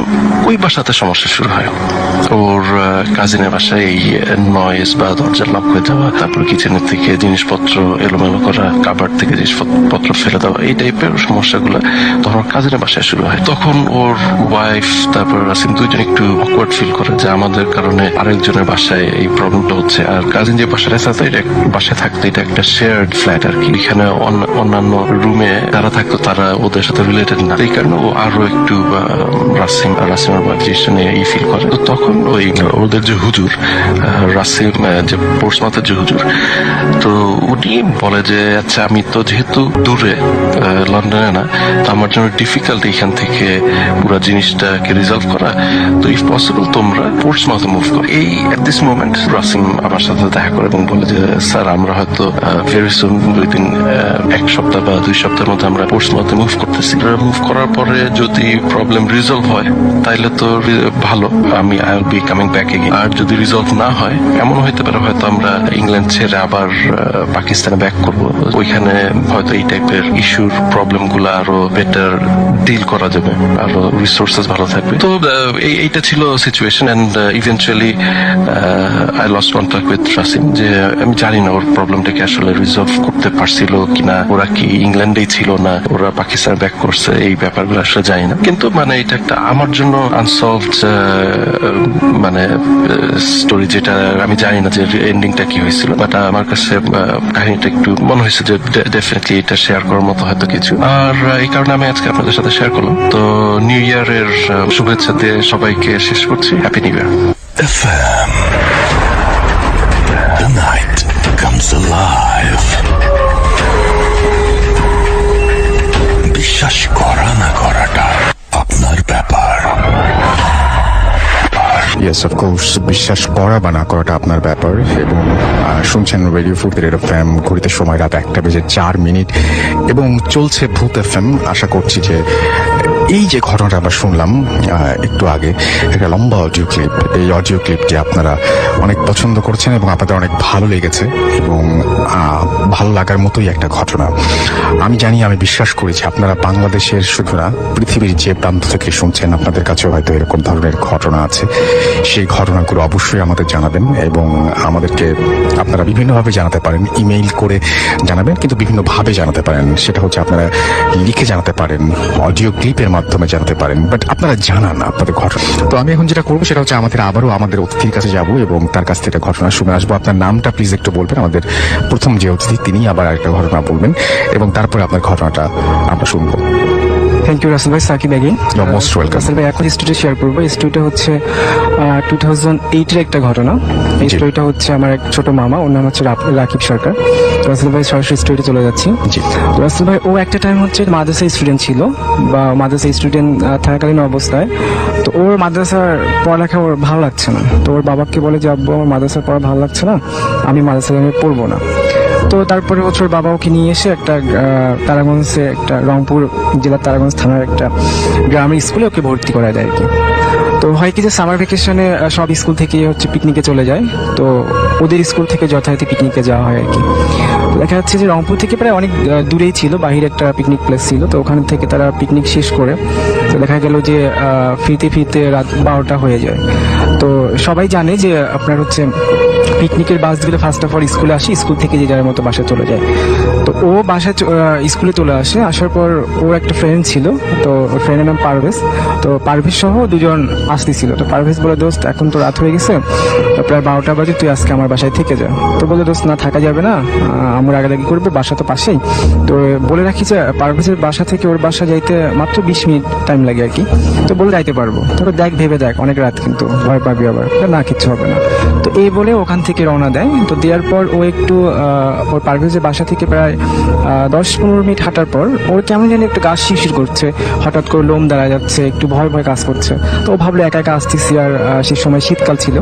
ওই বাসাতে সমস্যা শুরু হয়। ওর কাজিনের বাসায় এই নয়েজ বা দরজার লক হয়ে যাওয়া, তারপর কিচেনের থেকে জিনিসপত্র এলোমেলো করা, কাবার্ড থেকে জিনিসপত্র ফেলে দেওয়া, এই টাইপের সমস্যাগুলো তখন কাজিনের বাসায় শুরু হয়। তখন ওর ওয়াইফ তারপর রাসিম দুইজন একটু অকওয়ার্ড ফিল করে যে আমাদের কারণে আরেকজনের বাসায় এই প্রবলেমটা হচ্ছে। আর কাজিন যে বাসাটা আছে এটা বাসায় থাকতো, এটা একটা শেয়ার্ড ফ্ল্যাট আর কি। এখানে অন্যান্য রুমে যারা থাকতো তারা ওদের সাথে রিলেটেড না, এই কারণে ও আরো একটু রাসিমের জিনিসটা নিয়ে ফিল করে। তো তখন ওই ওদের যে হুজুর রাসিম যে পোর্টসমাউথের যে হুজুর, তো উনি বলে যে আচ্ছা আমি তো যেহেতু দূরে লন্ডনে না, তো আমার জন্য ডিফিকাল্ট এখান থেকে পুরো জিনিসটাকে রিজলভ করা, তো ইফ পসিবল তোমরা পোর্টসমাউথে মুভ করো। এই এট দিস মোমেন্ট রাসিম আমার সাথে দেখা করে এবং বলে যে স্যার আমরা হয়তো ভেরি সুন উইদিন 1 সপ্তাহ বা 2 সপ্তাহের মধ্যে আমরা পোর্টসমাউথে মুভ করতেছি। মুভ করার পরে যদি প্রবলেম রিজলভ হয় তাহলে তো ভালো, আমি I will be coming back again. আর যদি রিজলভ না হয়, এমন হইতে পারে হয়তো আমরা ইংল্যান্ড ছেড়ে আবার পাকিস্তানে ব্যাক করব। ওইখানে হয়তো এই টাইপের ইস্যুর প্রবলেম গুলো আরো বেটার ডিল করা যাবে, আরো রিসোর্সেস ভালো থাকবে। তো এইটা ছিল situation and eventually I lost contact with Rasim. যে আমি জানি না ওর প্রবলেমটাকে আসলে রিজলভ করতে পারছিল কিনা, ওরা কি ইংল্যান্ডেই ছিল না ওরা পাকিস্তান ব্যাক করছে, এই ব্যাপারগুলো আসলে জানি না। কিন্তু মানে এটা একটা আমার জন্য আনসলভড মানে স্টোরি, যেটা আমি জানি না যে এন্ডিংটা কি হয়েছিল, বাট আমার কাছে কাহিনীটা একটু মনে হয়েছে যে ডেফিনেটলি এটা শেয়ার করার মতো হয়তো কিছু। আর এই কারণে আমি আজকে আপনাদের সাথে শেয়ার করলাম। তো নিউ ইয়ারের শুভেচ্ছা দিয়ে সবাইকে শেষ করছি। Happy new year. FM. The night comes alive. বিশ্বাস করা না করাটা আপনার ব্যাপার। ইয়েস অফকোর্স, বিশ্বাস করা বা না করাটা আপনার ব্যাপার। এবং শুনছেন রেডিও ফুড রেড এফএম, ঘড়িতে সময় রাত 1:04 এবং চলছে ভূত এফএম। আশা করছি যে এই যে ঘটনাটা আমরা শুনলাম একটু আগে, একটা লম্বা অডিও ক্লিপ, এই অডিও ক্লিপটি আপনারা অনেক পছন্দ করছেন এবং আপনাদের অনেক ভালো লেগেছে এবং ভালো লাগার মতোই একটা ঘটনা। আমি জানি, আমি বিশ্বাস করেছি আপনারা বাংলাদেশের শুধু না পৃথিবীর যে প্রান্ত থেকে শুনছেন আপনাদের কাছেও হয়তো এরকম ধরনের ঘটনা আছে। সেই ঘটনাগুলো অবশ্যই আমাদের জানাবেন এবং আমাদেরকে আপনারা বিভিন্নভাবে জানাতে পারেন। ইমেইল করে জানাবেন, কিন্তু বিভিন্নভাবে জানাতে পারেন। সেটা হচ্ছে আপনারা লিখে জানাতে পারেন, অডিও ক্লিপের মাধ্যমে জানাতে পারেন, বাট আপনারা জানান আপনাদের ঘটনা। তো আমি এখন যেটা করবো সেটা হচ্ছে আবারও আমাদের অতিথির কাছে যাব এবং তার কাছ থেকে ঘটনা শুনে আসবো। আপনার নামটা প্লিজ একটু বলবেন। আমাদের প্রথম যে অতিথি তিনি আবার আরেকটা ঘটনা বলবেন এবং তারপরে আপনার ঘটনাটা আমরা শুনবো। থ্যাংক ইউ রাসেল ভাই, Sakib again. You're most welcome. Rasel ভাই এখন স্টোরি শেয়ার করবো। এই স্টোরিটা হচ্ছে 2008-এর একটা ঘটনা। এই জি। স্টোরিটা হচ্ছে আমার এক ছোট মামা, ওর নাম হচ্ছে রাকিব সরকার। রাসেল ভাই সরাসরি স্টোরিতে চলে যাচ্ছি। জি। তো রাসেল ভাই ও একটা টাইম হচ্ছে মাদ্রাসা স্টুডেন্ট ছিল, বা মাদ্রাসা স্টুডেন্ট থাকাকালীন অবস্থায় তো ওর মাদ্রাসার পড়ালেখা ওর ভালো লাগছে না। তো ওর বাবাকে বলে যে আব্বু আমার মাদ্রাসার পড়া ভালো লাগছে না, আমি মাদ্রাসায় আমি পড়বো না। তো তারপরে হচ্ছে ওর বাবা ওকে নিয়ে এসে একটা তারাগঞ্জে, একটা রংপুর জেলার তারাগঞ্জ থানার একটা গ্রামের স্কুলে ওকে ভর্তি করা যায় আর কি। তো হয় কি যে সামার ভ্যাকেশনে সব স্কুল থেকে হচ্ছে পিকনিকে চলে যায়, তো ওদের স্কুল থেকে যথারীতি পিকনিকে যাওয়া হয় আর কি। দেখা যাচ্ছে যে রংপুর থেকে প্রায় অনেক দূরেই ছিল, বাহিরে একটা পিকনিক প্লেস ছিল। তো ওখান থেকে তারা পিকনিক শেষ করে তো দেখা গেল যে ফিরতে ফিরতে রাত 12টা হয়ে যায়। তো সবাই জানে যে আপনার হচ্ছে পিকনিকের বাসগুলো ফার্স্ট অফ অল স্কুলে আসে, স্কুল থেকে যে যার মতো বাসায় চলে যায়। তো ও বাসায় স্কুলে চলে আসে। আসার পর ওর একটা ফ্রেন্ড ছিল, তো ওর ফ্রেন্ডের নাম পারভেজ। তো পারভেজ সহ দুজন আসতেছিল। তো পারভেজ বলে দোস্ত এখন তো রাত হয়ে গেছে, তো প্রায় 12টা বাজে, তুই আজকে আমার বাসায় থেকে যা। তো বলে দোস্ত না থাকা যাবে না, আমরা আগাদাগি করবো, বাসা তো পাশেই। তো বলে রাখি যে পারভেজের বাসা থেকে ওর বাসা যাইতে মাত্র 20 মিনিট টাইম লাগে আর কি। তো বলে যাইতে পারবো। তবে দেখ ভেবে দেখ, অনেক রাত কিন্তু, ভয় পাবি আবার, না কিচ্ছু হবে না। তো এই বলে ওখান থেকে রওনা দেয়। তো দেওয়ার পর ও একটু ওর পারভেজের বাসা থেকে প্রায় 10-15 মিনিট হাঁটার পর ওর কেমন জানি একটু গা শিরশির করছে, হঠাৎ করে লোম দাঁড়া যাচ্ছে, একটু ভয় ভয় কাজ করছে। তো ও ভাবলো একা একা আসতেছি, আর সেই সময় শীতকাল ছিল,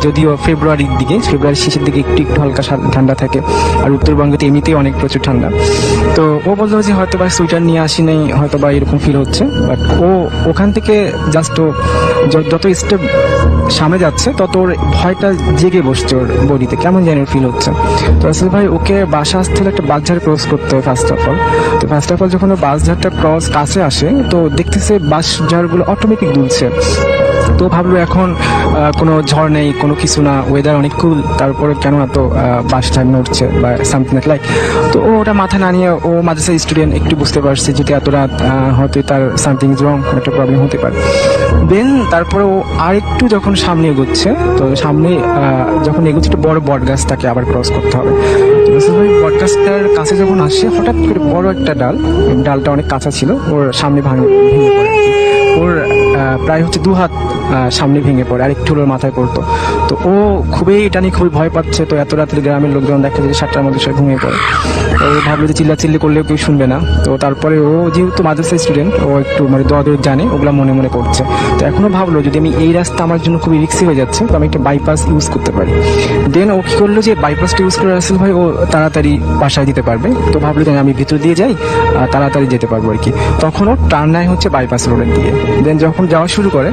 যদিও ফেব্রুয়ারির দিকে, ফেব্রুয়ারির শেষের দিকে একটু একটু হালকা ঠান্ডা থাকে, আর উত্তরবঙ্গে তো এমনিতেই অনেক প্রচুর ঠান্ডা। তো ও বললো যে হয়তো বা সোয়েটার নিয়ে আসি নাই, হয়তো বা এরকম ফিল হচ্ছে। বাট ও ওখান থেকে জাস্ট যত স্টেপ সামনে যাচ্ছে তত ওর ভয়টা জেগে বসছে ওর বডিতে, কেমন যেন ফিল হচ্ছে। তো আসলে ভাই ওকে বাসা আসতে হলে একটা বাসঝাড় ক্রস করতে হয় ফার্স্ট অফ অল। তো ফার্স্ট অফ অল যখন ও বাসঝাড়টা ক্রস কাছে আসে, তো দেখতেছে বাসঝাড়গুলো অটোমেটিক দুলছে। তো ভাবলো এখন কোনো ঝড় নেই, কোনো কিছু না, ওয়েদার অনেক কুল, তারপরে কেন এত বাস টাইম নড়ছে বা সামথিং লাইক। তো ও ওটা মাথা না নিয়ে, ও মাদ্রাসা স্টুডেন্ট, একটু বুঝতে পারছে যদি এত রাত হয়তো তার সামথিং ইজ রং, একটা প্রবলেম হতে পারে। দেন তারপরে ও আরেকটু যখন সামনে এগোচ্ছে, তো সামনে যখন এগোচ্ছে একটা বড় বট গাছ তাকে আবার ক্রস করতে হবে। বট গাছটার কাছে যখন আসে, হঠাৎ করে বড় একটা ডালটা অনেক কাঁচা ছিল, ওর সামনে ভেঙে পড়ে। ওর প্রায় হচ্ছে 2 হাত সামনে ভেঙে পড়ে, আর একটু ওর মাথায় পড়তো। তো ও এটা নিয়ে খুবই ভয় পাচ্ছে। তো এত রাত্রে গ্রামের লোকজন দেখা যায় 7টার মধ্যে সে ঘুমিয়ে পড়ে। তো ও ভাবলো যে চিল্লাচিল্লি করলেও কেউ শুনবে না। তো তারপরে ও যেহেতু মাদ্রাসা স্টুডেন্ট, ও একটু মানে দোয়া জানে, ওগুলা মনে মনে করছে। তো এখনো ভাবলো যদি আমি এই রাস্তা আমার জন্য খুবই রিস্কি হয়ে যাচ্ছে, তো আমি একটা বাইপাস ইউজ করতে পারি। দেন ও কি করলো যে বাইপাসটা ইউজ করে রাসেল ভাই ও তাড়াতাড়ি বাসায় দিতে পারবে। তো ভাবলো যে আমি ভিতর দিয়ে যাই, তাড়াতাড়ি যেতে পারবো আর কি। তখন ও টার্ন নেয় হচ্ছে বাইপাস রোডের দিয়ে। দেন যখন যাওয়া শুরু করে,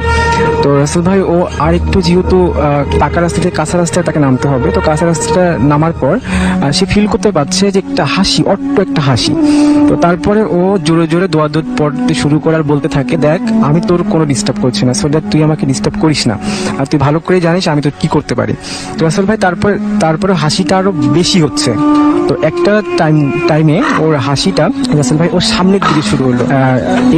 তো রাসেল ভাই ও আর একটু যেহেতু পাকা রাস্তা থেকে কাঁচা রাস্তায় তাকে নামতে হবে, তো কাঁচা রাস্তাটা নামার পর সে ফিল করতে পারছে যে একটা হাসি, অট্ট একটা হাসি। তো তারপরে ও জোরে জোরে দোয়া পড়তে শুরু করে আর বলতে থাকে, দেখ আমি তোর কোনো ডিস্টার্ব করছি না, সো দ্যাট তুই আমাকে ডিস্টার্ব করিস না, আর তুই ভালো করে জানিস আমি তোর কি করতে পারি। তো রাসেল ভাই তারপরে হাসিটা আরো বেশি হচ্ছে। তো একটা টাইমে ওর হাসিটা রাসেল ভাই ওর সামনের দিকে শুরু হলো।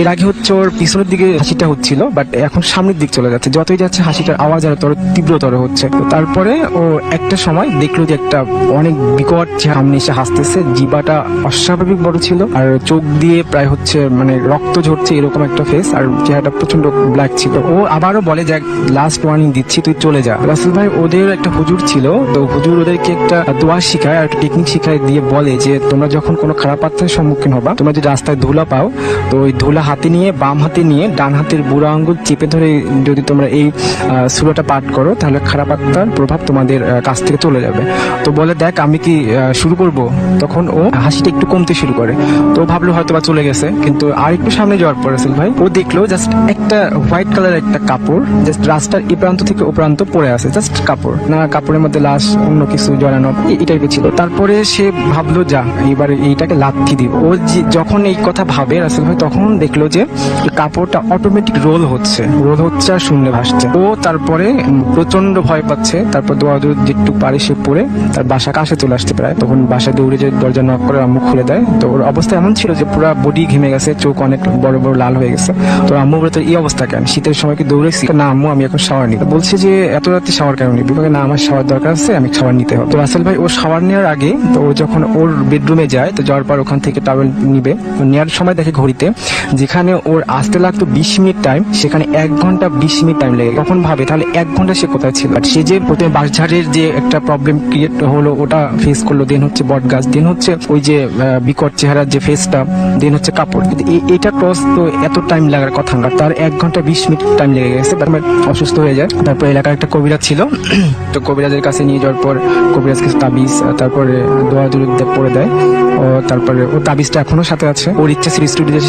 এর আগে হচ্ছে ওর পিছনের দিকে হাসিটা হচ্ছিল, বাট এখন সামনের দিক চলে যাচ্ছে। যতই যাচ্ছে হাসিটার আওয়াজ আরো তীব্রতর হচ্ছে। তো তারপরে ও একটা সময় দেখলো যে একটা অনেক বিকট সামনে এসে হাসতেছে, জিবাটা অস্বাভাবিক বড় ছিল, আর চোখ দিয়ে প্রায় হচ্ছে মানে রক্ত ঝরছে এরকম একটা ফেস, আর চেহারাটা প্রচন্ড ব্ল্যাক ছিল। ও আবারও বলে যে লাস্ট ওয়ার্নিং দিচ্ছি, তুই চলে যা। রাসেল ভাই ওদের একটা হুজুর ছিল, তো হুজুর ওদেরকে একটা দোয়া শিখায় আর একটা টেকনিক শিখায় দিয়ে বলে যে তোমরা যখন কোনো খারাপ আত্মার সম্মুখীন হবা, তোমরা যদি রাস্তায় ধুলা পাও, তো ওই ধুলা হাতে নিয়ে বাম হাতে নিয়ে ডান হাতের বুড়া আঙ্গুল চেপে ধরে যদি তোমরা এই সূরাটা পাঠ করো, তাহলে খারাপ আত্মার প্রভাব তোমাদের কাছ থেকে চলে যাবে। তো বলে দেখ আমি কি শুরু করব? তখন ও হাসিটা একটু কমতে শুরু করে। তো ভাবলো হয়তো বা চলে গেছে, কিন্তু আর একটু সামনে যাওয়ার পর রাসেল ভাই ও দেখলো জাস্ট একটা হোয়াইট কালারের একটা কাপড় জাস্ট রাস্তার এই প্রান্ত থেকে ও প্রান্ত পড়ে আছে, জাস্ট কাপড় না, কাপড়ের মধ্যে লাশ অন্য কিছু জড়ানো এই টাইপের ছিল। তারপরে সে ভাবলো যা এবার এইটাকে লাথি দিব। ও যখন এই কথা ভাবে রাসেল ভাই, তখন দেখলো যে কাপড়টা অটোমেটিক রোল হচ্ছে আর শূন্যে ভাসছে। ও তারপরে প্রচন্ড ভয় পাচ্ছে। তারপর দোয়া যেটুকু পারে সে পড়ে তার বাসা কাছে চলে আসতে প্রায়, তখন বাসায় দৌড়ে যে দরজা নক করে আম্মু খুলে দেয়। তো ওর অবস্থা এমন ছিল যে পুরো বডি ঘেমে গেছে, চোখ অনেক বড় বড় লাল হয়ে গেছে। তো আম্মু বলে তোর এই অবস্থা কেন, শীতের সময় কি দৌড়েছি? না আম্মু আমি এখন শাওয়ার নিই। বলছে যে এত রাতে শাওয়ার কেন নিবি? না আমার শাওয়ার দরকার আছে, আমি শাওয়ার নিতে হবে। তো রাসেল ভাই ও শাওয়ার নেওয়ার আগে, তো ও যখন ওর বেডরুমে যায়, তো যাওয়ার পর ওখান থেকে টাওয়েল নিবে, নেওয়ার সময় দেখে ঘড়িতে যেখানে ওর আসতে লাগতো 20 মিনিট টাইম, সেখানে 1 ঘন্টা 20 মিনিট টাইম লেগে। তখন ভাবে তাহলে 1 ঘন্টা সে কোথায় ছিল। সে যে প্রথমে বাঁশঝাড়ের যে একটা প্রবলেম ক্রিয়েট হলো ওটা ফেস করলো, দেন হচ্ছে বট গাছ, দেন হচ্ছে ওই যে বিকট চেহারার যে ফেসটা, দেন হচ্ছে কাপড়। এটা ক্রস তো এত টাইম লাগার কথা না, তার 1 ঘন্টা 20 মিনিট টাইম লেগে গেছে। তারপর অসুস্থ হয়ে যায়। তারপর এলাকার একটা কবিরাজ ছিল, তো কবিরাজের কাছে নিয়ে যাওয়ার পর কবিরাজ কিছু তাবিজ, তারপরে দোয়া পড়ে দেয়। ও তারপরে ও তাবিজটা এখনো সাথে আছে। ওর ইচ্ছা ছিল স্টুডিওতে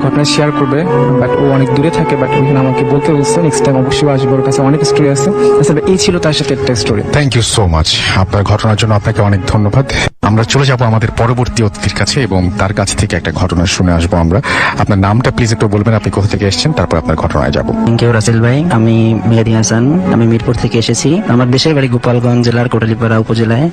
ঘটনা শেয়ার করবে, বাট ও অনেক দূরে থাকে। বাট ওইখানে আমাকে বলতে বলছে নেক্সট টাইম অবশ্যই আসবো, ওর কাছে অনেক স্টোরি আছে। আসলে এই ছিল তার সাথে একটা story. Thank you so much আপনার ঘটনার জন্য, আপনাকে অনেক ধন্যবাদ। আমরা চলে যাব আমাদের পরবর্তী অতিথির কাছে এবং তার কাছ থেকে একটা ঘটনা শুনে আসবো আমরা। আপনার নামটা প্লিজ একটু বলবেন, আপনি কোথা থেকে এসেছেন, তারপর আপনার ঘটনায় যাব। থ্যাংক ইউ রাসেল ভাই। আমি মেহেদি হাসান, আমি মিরপুর থেকে এসেছি। আমার দেশের বাড়ি গোপালগঞ্জ জেলার কোটালীপাড়া উপজেলায়।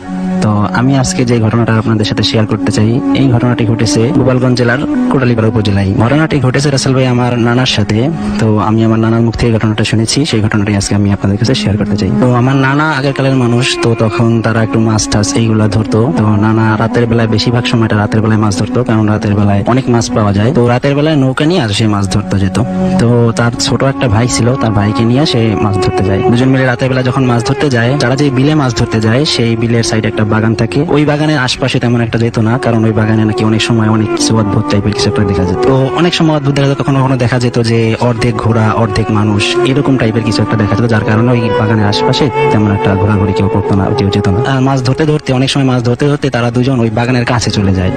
তো আমি আজকে যে ঘটনাটা আপনাদের সাথে শেয়ার করতে চাই, এই ঘটনাটি ঘটেছে গোপালগঞ্জ জেলার কোটালীপাড়া উপজেলায়। ঘটনাটি ঘটেছে রাসেল ভাই আমার নানার সাথে। তো আমি আমার নানার মুখ থেকে ঘটনাটা শুনেছি, সেই ঘটনাটি আজকে আমি আপনাদের কাছে শেয়ার করতে চাই। তো আমার নানা আগেরকালের মানুষ, তো তখন তারা একটু মাছ টাছ এইগুলা ধরতো। তো নানা রাতের বেলায়, বেশিরভাগ সময়টা রাতের বেলায় মাছ ধরতো, কারণ রাতের বেলায় অনেক মাছ পাওয়া যায়। তো রাতের বেলায় নৌকা নিয়ে আর সে মাছ ধরতে যেত। তো তার ছোট একটা ভাই ছিল, তার ভাইকে নিয়ে সে মাছ ধরতে যায়। দুজন মিলে রাতের বেলা যখন মাছ ধরতে যায়, তারা যে বিলে মাছ ধরতে যায়, সেই বিলের সাইডে একটা বাগান থাকে। ওই বাগানের আশপাশে তেমন একটা যেত না, কারণ ওই বাগানে নাকি অনেক সময় অনেক কিছু অদ্ভুত টাইপের কিছু একটা দেখা যেত। তো অনেক সময় অদ্ভুত দেখা যেত, কখনো কখনো দেখা যেত যে অর্ধেক ঘোড়া অর্ধেক মানুষ, এরকম টাইপের কিছু একটা দেখা যেত, যার কারণে ওই বাগানের আশপাশে তেমন একটা ঘোরাঘুরি কেউ করতো না, কেউ যেত না। মাছ ধরতে ধরতে অনেক সময় মাছ ধরতে ধরতে তারা দুজন ওই বাগানের কাছে চলে যায়।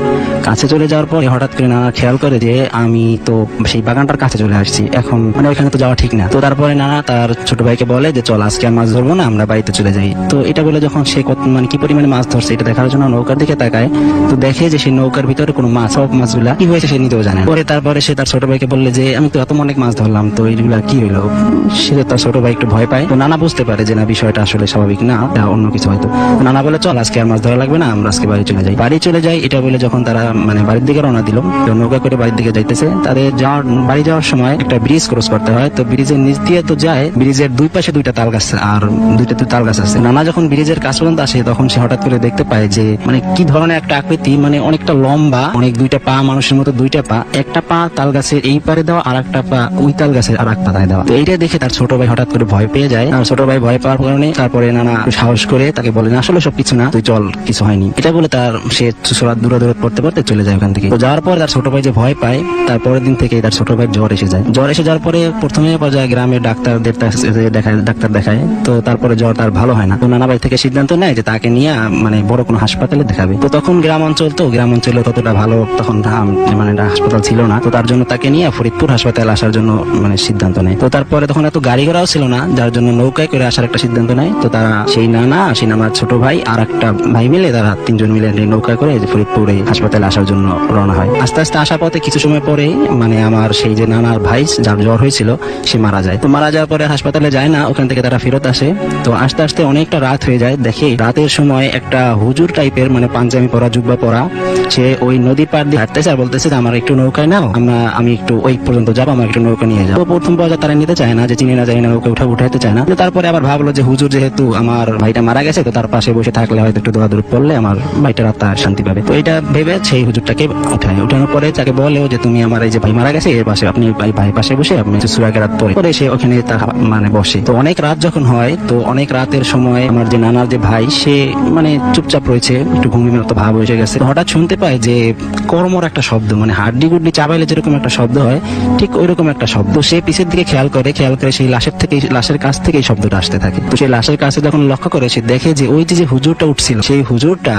কাছে চলে যাওয়ার পরে হঠাৎ করে নানা খেয়াল করে যে আমি তো সেই বাগানটার কাছে চলে আসছি, এখন মানে ওইখানে তো যাওয়া ঠিক না। তো তারপরে নানা তার ছোট ভাইকে বলে যে চল আজকে আর মাছ ধরবো না, আমরা বাড়িতে চলে যাই। তো এটা বলে যখন সে মানে কি পরিমাণে মাছ ধরছে এটা দেখার জন্য নৌকার দিকে তাকায়, তো দেখে যে সেই নৌকার ভিতরে কোনো মাছ, সব মাছগুলা কি হয়েছে সে নিজেও জানে না। তারপরে সে তার ছোট ভাইকে বললে যে আমি তো এত অনেক মাছ ধরলাম, তো এইগুলা কি হইলো। সে তার ছোট ভাই একটু ভয় পায়। তো নানা বুঝতে পারে যে না, বিষয়টা আসলে স্বাভাবিক না, এটা অন্য কিছু হয়তো। তো নানা বলে চল আজকে আর মাছ ধরা লাগবে না, আমরা আজকে বাড়ি চলে যাই। বাড়ি চলে যাই এটা বলে যখন তারা মানে বাড়ির দিকে রওনা দিল, তো নৌকা করে বাড়ির দিকে যাইতেছে, তাদের বাড়ি যাওয়ার সময় একটা ব্রিজ ক্রস করতে হয়। তো ব্রিজের নিচ দিয়ে তো যায়, ব্রিজের দুই পাশে দুইটা তাল গাছ আর দুইটা তাল গাছ আছে। নানা যখন ব্রিজের কাছ পর্যন্ত আসে তখন সে হঠাৎ করে দেখতে পায় যে মানে কি ধরনের একটা আকৃতি, মানে অনেকটা লম্বা, অনেক দুইটা পা, মানুষের মতো দুইটা পা, একটা পা তাল গাছের এই পারে দেওয়া আর একটা পা ওই তাল গাছের আর এক পাতায় দেওয়া। তো এইটা দেখে তার ছোট ভাই হঠাৎ করে ভয় পেয়ে যায়। আর ছোট ভাই ভয় পাওয়ার কারণে তারপরে নানা সাহস করে তাকে বলে না আসলে সব কিছু না, তুই চল, কিছু হয়নি। এটা বলে তার সে দূরে পড়তে পড়তে চলে যায় ওখান থেকে। তো যাওয়ার পর তার ছোট ভাই যে ভয় পায়, তারপরের দিন থেকে তার ছোট ভাই জ্বর এসে যায়। জ্বর এসে যাওয়ার পরে প্রথমে পর্যায়ে গ্রামের ডাক্তারদের ডাক্তার দেখায়, তো তারপরে জ্বর তার ভালো হয় না। তো নানা ভাই থেকে সিদ্ধান্ত নেয় যে তাকে নিয়ে মানে বড় কোনো হাসপাতালে দেখাবে। তো তখন গ্রাম অঞ্চলে ততটা ভালো তখন মানে হাসপাতাল ছিল না। তো তার জন্য তাকে নিয়ে ফরিদপুর হাসপাতালে আসার জন্য মানে সিদ্ধান্ত নেয়। তো তারপরে তখন এত গাড়ি ঘোড়াও ছিল না, যার জন্য নৌকায় করে আসার একটা সিদ্ধান্ত নেয়। তো তারা সেই নানার ছোট ভাই আর একটা ভাই মিলে তারা তিনজন মিলে নৌকায় করে ফরিদপুর এই হাসপাতালে আসার জন্য রওনা হয়। আস্তে আস্তে আসার পথে কিছু সময় পরে মানে আমার সেই যে নানার ভাই যার জ্বর হয়েছিল সে মারা যায়। তো মারা যাওয়ার পরে হাসপাতালে যায় না, ওখান থেকে তারা ফেরত আসে। তো আস্তে আস্তে অনেকটা রাত হয়ে যায়। দেখে রাতের সময় একটা হুজুর টাইপের মানে পাঞ্জাবি পরা, জুব্বা পরা, সে ওই নদীর পাড় দিয়ে হাঁটতেছে আর বলতেছে যে আমার একটু নৌকায় নাও, আমি একটু ওই পর্যন্ত যাবো, আমার একটু নৌকা নিয়ে যাবো। তো প্রথম পর্যায়ে তারা নিতে চায় না, যে চিনি না জানি না, নৌকা উঠাইতে চায় না। তারপরে আবার ভাবলো যে হুজুর যেহেতু আমার ভাইটা মারা গেছে, তো তার পাশে বসে থাকলে হয়তো একটু দৌড়াদৌড়ি পড়লে আমার ভাইটার আত্মা শান্তি পাবে। তো এটা ভেবে সেই হুজুরটাকে উঠানোর পরে তাকে বলেও যে তুমি আমার এই যে ভাই মারা গেছে এর পাশে আপনি ভাই পাশে বসে আপনি সূরা কেরাত পড়ে সে ওখানে মানে বসে। তো অনেক রাত যখন হয়, তো অনেক রাতের সময় আমার যে নানার যে ভাই সে মানে চুপচাপ রয়েছে, একটু ঘুমিয়ে মতো ভাব হয়ে গেছে। হঠাৎ শুনতে পায় যে কর্মর একটা শব্দ, মানে হাড্ডি গুড্ডি চাবাইলে যেরকম একটা শব্দ হয় ঠিক ওইরকম একটা শব্দ। সে পিছের দিকে খেয়াল করে সেই লাশের কাছ থেকে এই শব্দটা আসতে থাকে। তো সেই লাশের কাছে যখন লক্ষ্য করে সে দেখে যে ওই যে হুজুরটা উঠছিল, সেই হুজুরটা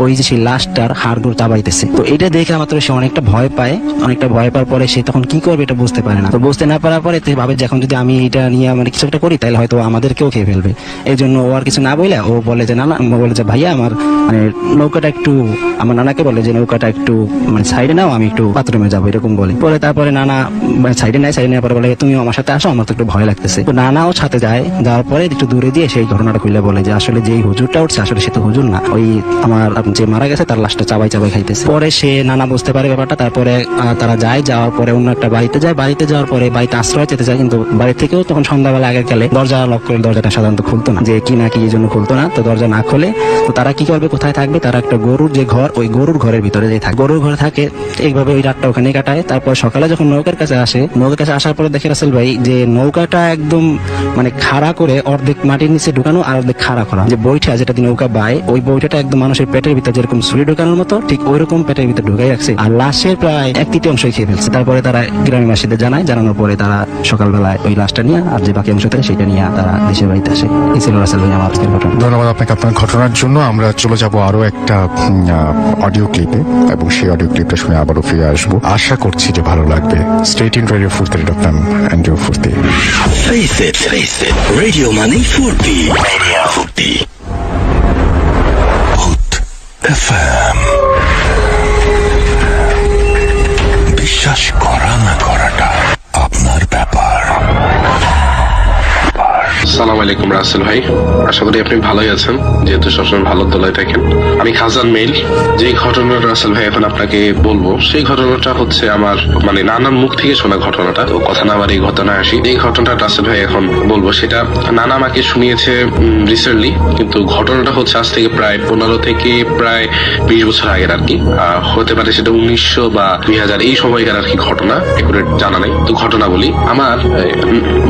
ওই যে সেই লাশটার হাড়গুলো চাবাইতেছে। তো এটা দেখে মাত্র সে অনেকটা ভয় পায়। অনেকটা ভয় পাওয়ার পরে সে তখন কি করবে এটা বুঝতে পারে না। তো বুঝতে না পারার পরে ভাবে যে এখন যদি আমি এটা নিয়ে মানে কিছু একটা করি তাহলে হয়তো আমাদেরকেও খেয়ে ফেলবে। এই জন্য ও আর কিছু না বলে ও বলে যে নানা, বলে যে ভাইয়া আমার মানে নৌকাটা একটু, আমার নানাকে বলে যে নৌকাটা একটু মানে সাইডে নাও, আমি একটু বাথরুমে যাবো, এরকম বলে। পরে তারপরে নানা সাইডে নেওয়ার পরে বলে তুমিও আমার সাথে আসো, আমার তো একটু ভয় লাগতেছে। তো নানাও সাথে যায়, যাওয়ার পরে একটু দূরে দিয়ে সেই ঘটনাটা খুলে বলে যে আসলে যে হুজুরটা উঠছে আসলে সে তো হুজুর না, ওই আমার যে মারা গেছে তার লাশটা চাবাই খাইতেছে। পরে সে নানা বুঝতে পারে ব্যাপারটা। তারপরে তারা যাওয়ার পরে অন্য একটা বাড়িতে যায়। বাড়িতে যাওয়ার পরে বাড়িতে আশ্রয় যেতে যায়, কিন্তু বাড়ি থেকেও তখন সন্ধ্যাবেলা আগে গেলে দরজা লক করে, দরজাটা সাধারণত খুলতো না, যে কি না কি এই জন্য খুলতো না। তো দরজা না খুলে তো তারা কি করবে, কোথায় থাকবে, তারা একটা গরুর যে ঘর, ওই গরুর ঘরের ভিতরে যে থাকে, গরুর ঘরে থাকে। এইভাবে ওই রাতটা ওখানে কাটায়। তারপর সকালে যখন নৌকার কাছে আসে, নৌকার কাছে আসার পরে দেখে রাসেল ভাই যে নৌকাটা একদম মানে খাড়া করে অর্ধেক মাটির নিচে ঢুকানো আর অর্ধেক খাড়া করা, যে বইটা যেটা দিয়ে নৌকা বায় ওই বইটাটা একদম মানুষের পেটের ভিতরে যেরকম ছুরি ঢুকানোর মতো ঠিক ওইরকম পেটের ভিতরে ঢুকাই রাখছে, আর লাশের প্রায় 1/3 খেয়ে ফেলছে। তারপরে তারা গ্রামের বাসীদের জানানোর পরে তারা সকালবেলায় ওই লাশটা নিয়ে আর যে বাকি অংশ থাকে সেটা নিয়ে তারা দেশের বাড়িতে আসে। এই ছিল রাসেল ভাই আমার আজকের ঘটনা। ধন্যবাদ আপনাকে আপনার ঘটনার জন্য। আমরা চলে যাব আরো একটা অডিও ক্লিপে, এবং সেই অডিও ক্লিপটা শুনে আবারও ফিরে আসবো। আশা করছি যে ভালো লাগবে। স্টেট ইন রেডিও ফুর্তি, ডক্টর অ্যান্ড্রু ফুর্তি। Face it, radio money Furti. Radio Furti. Hot FM. বিশ্বাস করা না করাটা আপনার ব্যাপার। আসসালামু আলাইকুম রাসেল ভাই, আশা করি আপনি ভালোই আছেন, যেহেতু সবসময় ভালো দোলায় থাকেন। আমি খাজান মেইল। যে ঘটনাটা রাসেল ভাই এখন আপনাকে বলবো, সেই ঘটনাটা হচ্ছে আমার মানে নানার মুখ থেকে শোনা ঘটনাটা। তো কথা না আবার এই ঘটনায় আসি। এই ঘটনাটা রাসেল ভাই এখন বলবো, সেটা নানা আমাকে শুনিয়েছে রিসেন্টলি, কিন্তু ঘটনাটা হচ্ছে আজ থেকে প্রায় 15 থেকে প্রায় 20 বছর আগের আর কি। হতে পারে সেটা 1900 বা 2000 এই সময়কার আর কি ঘটনা, একুরেট জানা নেই। তো ঘটনা বলি, আমার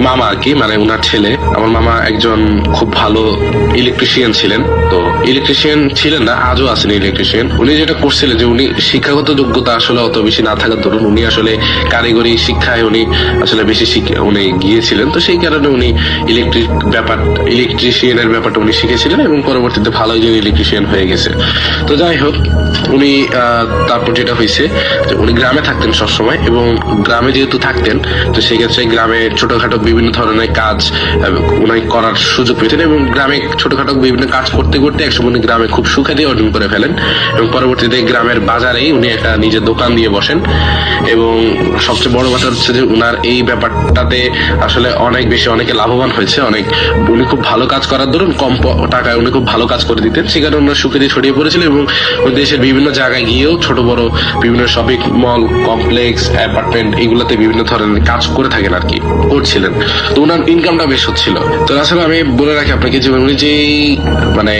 মামা আর কি, মানে উনার ছেলে, আমার মামা একজন খুব ভালো ইলেকট্রিশিয়ান ছিলেন। তো ইলেকট্রিশিয়ান ছিলেন না, আজও আছেন ইলেকট্রিশিয়ান। উনি যেটা করছিলেন যে উনি শিক্ষাগত যোগ্যতা আসলে অত বেশি না থাকার দরুন উনি আসলে কারিগরি শিক্ষায় উনি আসলে বেশি উনি গিয়েছিলেন। তো সেই কারণে উনি ইলেকট্রিশিয়ানের ব্যাপারটা উনি শিখেছিলেন এবং পরবর্তীতে ভালো একজন ইলেকট্রিশিয়ান হয়ে গেছে। তো যাই হোক, উনি তারপর যেটা হয়েছে যে উনি গ্রামে থাকতেন সবসময়, এবং গ্রামে যেহেতু থাকতেন তো সেক্ষেত্রে গ্রামে ছোটখাটো বিভিন্ন ধরনের কাজ উনি করার সুযোগ পেতেন, এবং গ্রামে ছোটখাটো বিভিন্ন কাজ করতে করতে একসময় উনি গ্রামে খুব সুখ্যাতি অর্জন করে ফেলেন, এবং পরবর্তীতে গ্রামের বাজারেই উনি একটা নিজের দোকান দিয়ে বসেন। এবং সবচেয়ে বড় কথা হচ্ছে যে উনার এই ব্যাপারটাতে আসলে অনেকে লাভবান হয়েছে। উনি খুব ভালো কাজ করার দরুন কম টাকায় উনি খুব ভালো কাজ করে দিতেন, সে কারণে ওনার সুখ্যাতি ছড়িয়ে পড়েছিল, এবং ওই দেশের বিভিন্ন জায়গায় গিয়েও ছোট বড় বিভিন্ন শপিং মল, কমপ্লেক্স, অ্যাপার্টমেন্ট এগুলোতে বিভিন্ন ধরনের কাজ করে থাকেন আর কি, করছিলেন। তো ওনার ইনকামটা বেশ হচ্ছিল। তো আসলে আমি বলে রাখি আপনাকে যে উনি যে মানে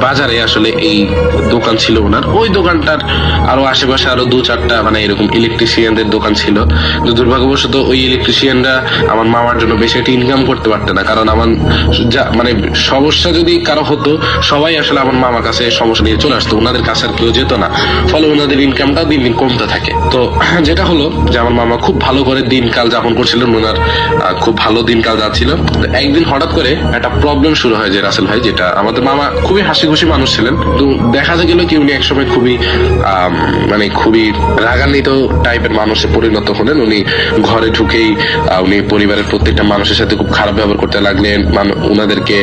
বাজারে আসলে এই দোকান ছিল ওনার, ওই দোকানটার আরো আশেপাশে আরো 2-4টা মানে এরকম ইলেকট্রিশিয়ানদের দোকান ছিল। তো দুর্ভাগ্যবশত ওই ইলেকট্রিশিয়ানরা আমার মামার জন্য বেশি একটা ইনকাম করতে পারতো না, কারণ আমার মানে সমস্যা যদি কারো হতো সবাই আসলে আমার মামার কাছে সমস্যা নিয়ে চলে আসতো, ওনাদের কাছে আর কেউ যেত না, ফলে ওনাদের ইনকামটা দিন দিন কমতে থাকে। তো যেটা হলো যে আমার মামা খুব ভালো করে দিনকাল যাপন করছিলেন, ওনার খুব ভালো দিনকাল যাচ্ছিল। একদিন হঠাৎ করে একটা প্রবলেম শুরু হয় যে রাসেল ভাই, যেটা আমাদের মামা খুবই হাসি খুশি মানুষ ছিলেন, তো দেখা গেল কি উনি একসময় খুবই খুবই রাগান্বিত টাইপের মানুষে পরিণত হলেন। উনি ঘরে ঢুকেই উনি পরিবারের প্রত্যেকটা মানুষের সাথে খুব খারাপ ব্যবহার করতে লাগলেন, ওনাদেরকে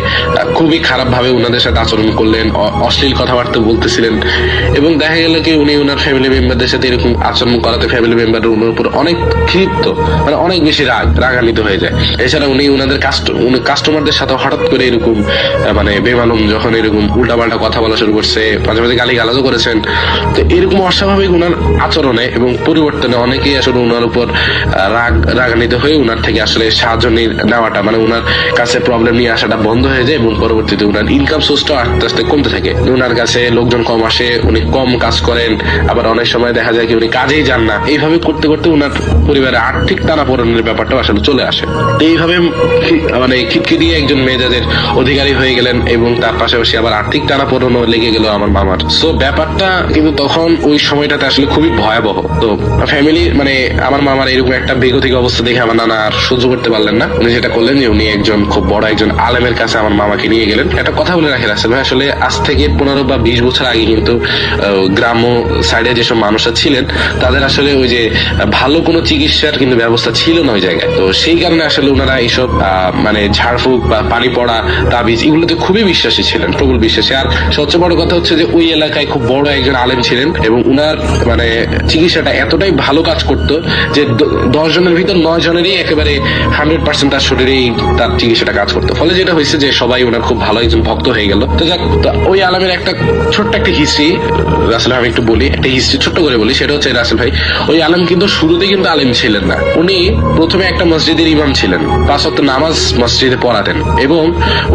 খুবই খারাপ ভাবে ওনাদের সাথে আচরণ করলেন, অশ্লীল কথাবার্তা বলতেছিলেন, এবং দেখা গেল কি উনি ওনার ফ্যামিলি মেম্বারদের সাথে এরকম আচরণ করাতে ফ্যামিলি মেম্বার ওনার উপর অনেক ক্ষিপ্ত, মানে অনেক বেশি রাগান্বিত হয়ে যায়। এছাড়া উনি ওনাদের কাস্টমারদের সাথে হঠাৎ করে এরকম মানে বেমালুম যখন এরকম উল্টাপাল্টা কথা বলা শুরু করছে, মাঝে মাঝে গালি গালাজও করেছেন। তো এরকম অস্বাভাবিক ওনার আচরণে এবং পরিবর্তনে অনেকেই আসলে ওনার উপর রাগান্বিত হয়ে ওনার থেকে আসলে সাহায্য নেওয়াটা, মানে ওনার কাছে প্রবলেম নিয়ে আসাটা বন্ধ হয়ে যায়, এবং পরবর্তীতে ওনার ইনকাম সোর্সটা আস্তে আস্তে কমতে থাকে। ওনার কাছে লোকজন কম আসে, উনি কম কাজ করেন, আবার অনেক সময় দেখা যায় কি উনি কাজেই যান না। এইভাবে করতে করতে ওনার পরিবারে আর্থিক টানাপোড়েনের ব্যাপারটা আসলে চলে আসে। এইভাবে মানে খিটখিটিয়ে একজন মেজাজের অধিকারী হয়ে গেলেন, এবং তার পাশাপাশি আবার আর্থিক টানাপোড়েনও লেগে গেল আমার মামার। সো ব্যাপারটা কিন্তু তখন ওই সময়টাতে আসলে খুবই ভয়াবহ। তো ফ্যামিলি মানে আমার মামার এরকম একটা বেগতিক অবস্থা দেখে আমার নানা আর সহ্য করতে পারলেন না। উনি যেটা করলেন যে উনি একজন খুব বড় একজন আলেমের কাছে আমার মামাকে নিয়ে গেলেন। একটা কথা বলে রাখি রাসেল ভাই, আসলে আজ থেকে 15 বা 20 বছর আগে কিন্তু গ্রাম্য সাইডে যেসব মানুষরা ছিলেন তাদের আসলে ওই যে ভালো কোনো চিকিৎসার কিন্তু ব্যবস্থা ছিল না ওই জায়গায়। তো সেই কারণে আসলে ওনারা এইসব মানে ঝাড়ফুঁক বা পানি পড়া, তাবিজ এগুলোতে খুবই বিশ্বাসী ছিলেন, প্রবল বিশ্বাসী। আর সবচেয়ে বড় কথা হচ্ছে যে ওই এলাকায় খুব বড় একজন আলেম ছিলেন, এবং উনার মানে চিকিৎসাটা এতটাই ভালো কাজ করতো যে 10 জনের ভিতর 9 জনেরই একেবারে 100% তার শরীরেই তার চিকিৎসাটা কাজ করতো। ফলে যেটা হয়েছে যে সবাই ওনার খুব ভালো একজন ভক্ত হয়ে গেল। তো যাক, ওই আলেমের একটা ছোট্ট একটা হিস্ট্রি রাসেল আমি একটু বলি, একটা হিস্ট্রি ছোট্ট করে বলি। সেটা হচ্ছে রাসেল ভাই, ওই আলেম কিন্তু শুরুতে কিন্তু আলেম ছিলেন না। উনি প্রথমে একটা মসজিদের ইমাম ছিলেন, 5 ওয়াক্ত নামাজ মসজিদে পড়াতেন, এবং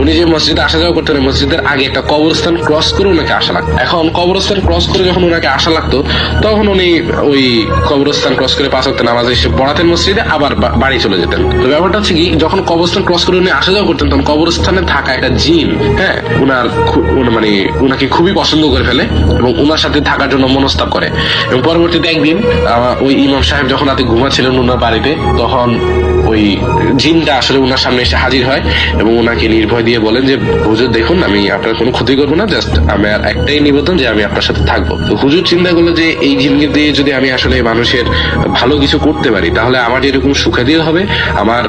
উনি যে মসজিদে আসা যাওয়া করতেন মসজিদের আগে একটা কবরস্থান ক্রস করে ওনাকে আসা লাগতো। এখন কবরস্থান ক্রস করে যখন ওনাকে আসা লাগতো তখন উনি ওই কবরস্থান ক্রস করে 5 ওয়াক্ত নামাজ এসে পড়াতেন মসজিদে, আবার বাড়ি চলে যেতেন। তো ব্যাপারটা হচ্ছে কি, যখন কবরস্থান ক্রস করে উনি আসা যাওয়া করতেন তখন কবরস্থানে থাকা একটা জিন মানে উনাকে খুবই পছন্দ করে ফেলে এবং উনার সাথে থাকার জন্য মনস্তাব করে। এবং পরবর্তীতে একদিন ওই ইমাম সাহেব যখন রাতে ঘুমাচ্ছিলেন ওনার বাড়িতে, তখন ওই জিনটা আসলে উনার সামনে এসে হাজির হয় এবং উনাকে নির্ভয় দিয়ে বলেন যে হুজুর দেখুন, আমি আপনার কোনো ক্ষতি করবো না, জাস্ট আমার একটাই নিবেদন যে আমি আপনার সাথে থাকবো। তো হুজুর চিন্তা করলো যে এই জিনকে দিয়ে যদি আমি আসলে মানুষের ভালো কিছু করতে পারি তাহলে আমার যেরকম সুখাদিও হবে, আমার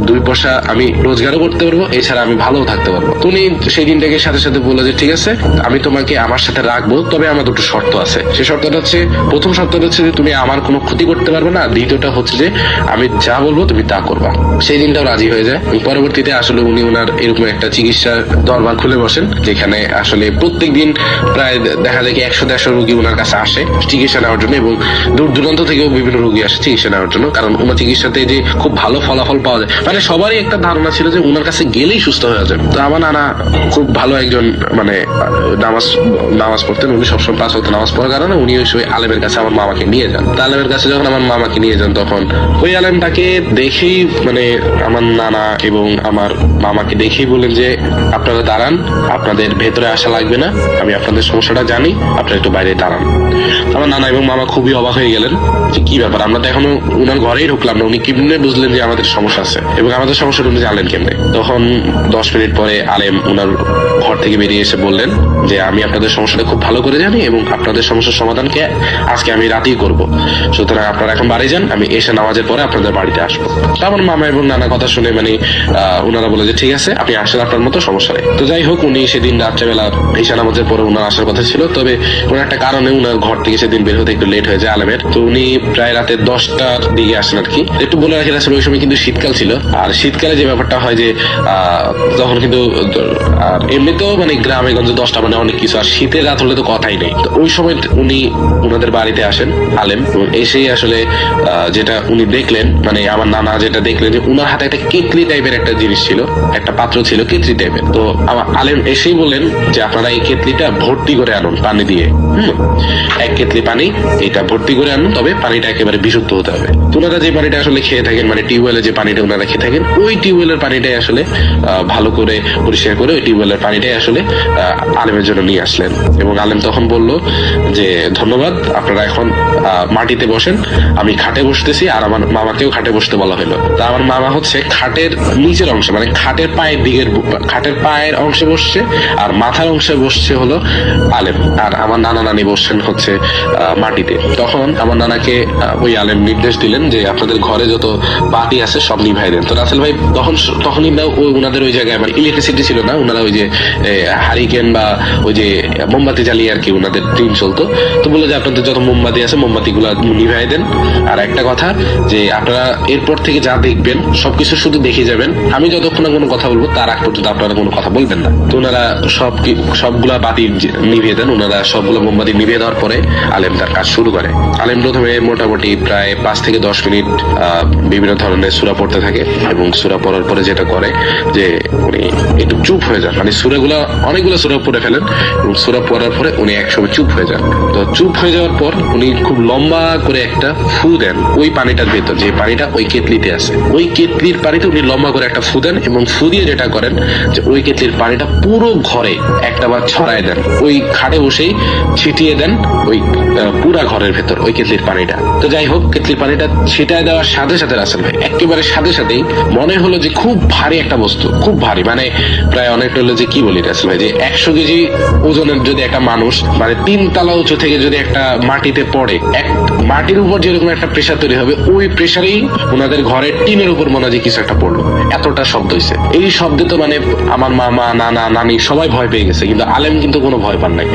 2 পয়সা আমি রোজগারও করতে পারবো, এছাড়া আমি ভালোও থাকতে পারবো। তো উনি সেই দিনটাকে সাথে সাথে বললো যে ঠিক আছে, আমি তোমাকে আমার সাথে রাখবো, তবে আমার 2টো শর্ত আছে। সেই শর্তটা হচ্ছে, প্রথম শর্তটা হচ্ছে যে তুমি আমার কোনো ক্ষতি করতে পারবে না, দ্বিতীয়টা হচ্ছে যে আমি যা বলবো তুমি তা করবা। সেই দিনটাও রাজি হয়ে যায়। পরবর্তীতে আসলে উনি ওনার এরকম একটা চিকিৎসা দরবার খুলে বসেন, যেখানে আসলে প্রত্যেক দিন প্রায় দেখা যায় কি 100-150 রোগী ওনার কাছে আসে চিকিৎসা নেওয়ার জন্য, এবং দূর দূরান্ত থেকেও বিভিন্ন রোগী আসে চিকিৎসা নেওয়ার জন্য, কারণ ওনার চিকিৎসাতে যে খুব ভালো ফলাফল পাওয়া যায়। মানে সবারই একটা ধারণা ছিল যে ওনার কাছে গেলেই সুস্থ হয়ে যাবে। তো আমার নানা খুব ভালো একজন মানে নামাজ পড়তেন, উনি সবসময় 5 ওয়াক্ত নামাজ পড়ার কারণে উনি ওই আলেমের কাছে আমার মামাকে নিয়ে যান। আলেমের কাছে যখন আমার মামাকে নিয়ে যান তখন ওই আলেমটাকে দেখেই মানে আমার নানা এবং আমার মামাকে দেখেই বললেন যে আপনারা দাঁড়ান, আপনাদের ভেতরে আসা লাগবে না, আমি আপনাদের সমস্যাটা জানি, আপনারা একটু বাইরে দাঁড়ান। আমার নানা এবং মামা খুবই অবাক হয়ে গেলেন যে কি ব্যাপার, আমরা তো এখনো উনার ঘরেই ঢুকলাম না, উনি কেমনে বুঝলেন যে আমাদের সমস্যা আছে এবং আমাদের সমস্যাটা উনি জানলেন কেমনে। তখন 10 মিনিট পরে আলেম উনার ঘর থেকে বেরিয়ে এসে বললেন যে আমি আপনাদের সমস্যাটা খুব ভালো করে জানি এবং আপনাদের সমস্যার সমাধানকে আজকে আমি রাতেই করব, সুতরাং আপনারা এখন বাড়ি যান, আমি এসে নামাজের পরে আপনাদের বাড়িতে আসবো। তো আমার মামা এবং নানা কথা শুনে উনারা বলে যে ঠিক আছে আপনি আসেন, আপনার মতো সমস্যা নেই। তো যাই হোক, উনি সেদিন রাত্রেবেলা ঈশা নামাজের পরে উনার আসার কথা ছিল, তবে ওনার একটা কারণে উনার ঘর থেকে সেদিন বের হতে একটু লেট হয়ে যায় আলেমের। তো উনি প্রায় রাতে 10টার দিকে আসেন আর কি। একটু বলে রাখি আসলে ওই সময় কিন্তু শীতকাল ছিল, আর শীতকালে যে ব্যাপারটা হয় যে তখন কিন্তু আর এমনিতেও গ্রামে গঞ্জে 10টা অনেক কিছু, আর শীতের রাত হলে তো কথাই নেই। তো ওই সময় উনি উনাদের বাড়িতে আসেন আলেম, এবং এসেই আসলে যেটা উনি দেখলেন, আমার নানা যেটা দেখলেন যে উনার হাতে একটা কেতলি টাইপের একটা জিনিস ছিল, একটা পাত্র ছিল কেতলি টাইপের। তো আমার আলেম এসেই বললেন যে আপনারা এই কেতলিটা ভর্তি করে আনুন পানি দিয়ে, 1 কেতলি পানি এটা ভর্তি করে আনুন, তবে পানিটা একেবারে বিশুদ্ধ হতে হবে। তো ওনারা যে পানিটা আসলে খেয়ে থাকেন, টিউবওয়েলে যে পানিটা ওনারা খেয়ে থাকেন, ওই টিউবওয়েলের পানিটাই আসলে ভালো করে পরিষ্কার করে ওই টিউবওয়েলের পানিটাই আসলে আলেমের জন্য নিয়ে আসলেন। এবং আলেম তখন বলল যে ধন্যবাদ, আপনারা এখন মাটিতে বসেন, আমি খাটে বসতেছি, আর আমার মামাকেও খাটে বসতে বলা হলো। তা আমার মামা হচ্ছে খাটের নিচের অংশে, খাটের পায়ের দিকের, খাটের পায়ের অংশে বসছে, আর মাথার অংশে বসছে হলো আলেম, আর আমার নানা নানি বসছেন হচ্ছে মাটিতে। তখন আমার নানাকে ওই আলেম নির্দেশ দিলেন যে আপনাদের ঘরে যত বাতি আছে সব নিভাই দেন। তো রাসেল ভাই তখনই ওই উনাদের ওই জায়গায় ইলেকট্রিসিটি ছিল না, উনারা ওই যে হারিকেন বা ওই যে মোমবাতি জ্বালিয়ে আর কি উনাদের দিন চলতো। তো বলে যে আপনাদের যত মোমবাতি আছে মোমবাতি গুলা নিভাই দেন। আর একটা কথা যে আপনারা এরপর থেকে যা দেখবেন সবকিছু শুধু দেখে যাবেন, আমি যতক্ষণ না কোনো কথা বলবো তার আগ পর্যন্ত আপনারা কোনো কথা বলবেন না। তো ওনারা সবগুলা বাতি নিভিয়ে দেন। ওনারা সবগুলো মোমবাতি নিভিয়ে দেওয়ার পরে আলেম তার কাজ শুরু করে। আলেম প্রথমে মোটামুটি প্রায় 5 থেকে 10 মিনিট বিভিন্ন ধরনের সূরা পড়তে থাকে, এবং সূরা পড়ার পরে যেটা করে যে উনি একটু চুপ হয়ে যান, অনেকগুলো সূরা পড়ে ফেলেন, এবং সূরা পড়ার পরে উনি একসময় চুপ হয়ে যান। তো চুপ হয়ে যাওয়ার পর উনি খুব লম্বা করে একটা ফু দেন ওই পানিটার ভেতর, যে পানিটা ওই কেতলিতে আছে, ওই কেতলির পানিতে উনি লম্বা করে একটা ফু দেন, এবং ফু দিয়ে যেটা করেন যে ওই কেতলির পানিটা পুরো ঘরে একটাবার ছড়ায় দেন, ওই খাটে বসেই ছিটিয়ে দেন ওই পুরা ঘরের ভেতর ওই কেতলির পানিটা। তো যাই হোক, কেতলির পানিটা ছিটায় দেওয়ার সাথে সাথে রাসেল ভাই একেবারে সাথেই মনে হলো যে খুব ভারী একটা বস্তু, খুব ভারী, প্রায় অনেকটা হলো যে কি বলি রাসেল ভাই, যে 100 কেজি ওজনের যদি একটা মানুষ 3 তলা উঁচু থেকে যদি একটা মাটিতে পড়ে, মাটির উপর যেরকম একটা প্রেসার তৈরি হবে, ওই প্রেসারেই ওনাদের ঘরের টিনের উপর মনে হয় কিছু একটা পড়লো, এতটা শব্দ হয়েছে। এই শব্দে তো আমার মামা নানা নানি সবাই ভয় পেয়ে গেছে, কিন্তু আলেম কিন্তু কোনো ভয় পান নাই।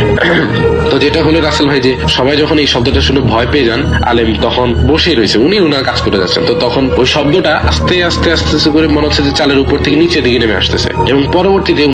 তো যেটা হলো রাসেল ভাই, যে সবাই যখন এই শব্দটা শুনে ভয় পেয়ে যান, আলেম তখন বসেই রয়েছে, উনি ওনার কাজ করে যাচ্ছেন। তো তখন ওই শব্দটা আস্তে আস্তে আস্তে করে মনে হচ্ছে যে চালের উপর থেকে নিচের দিকে নেমে আসতেছে, এবং পরবর্তীতে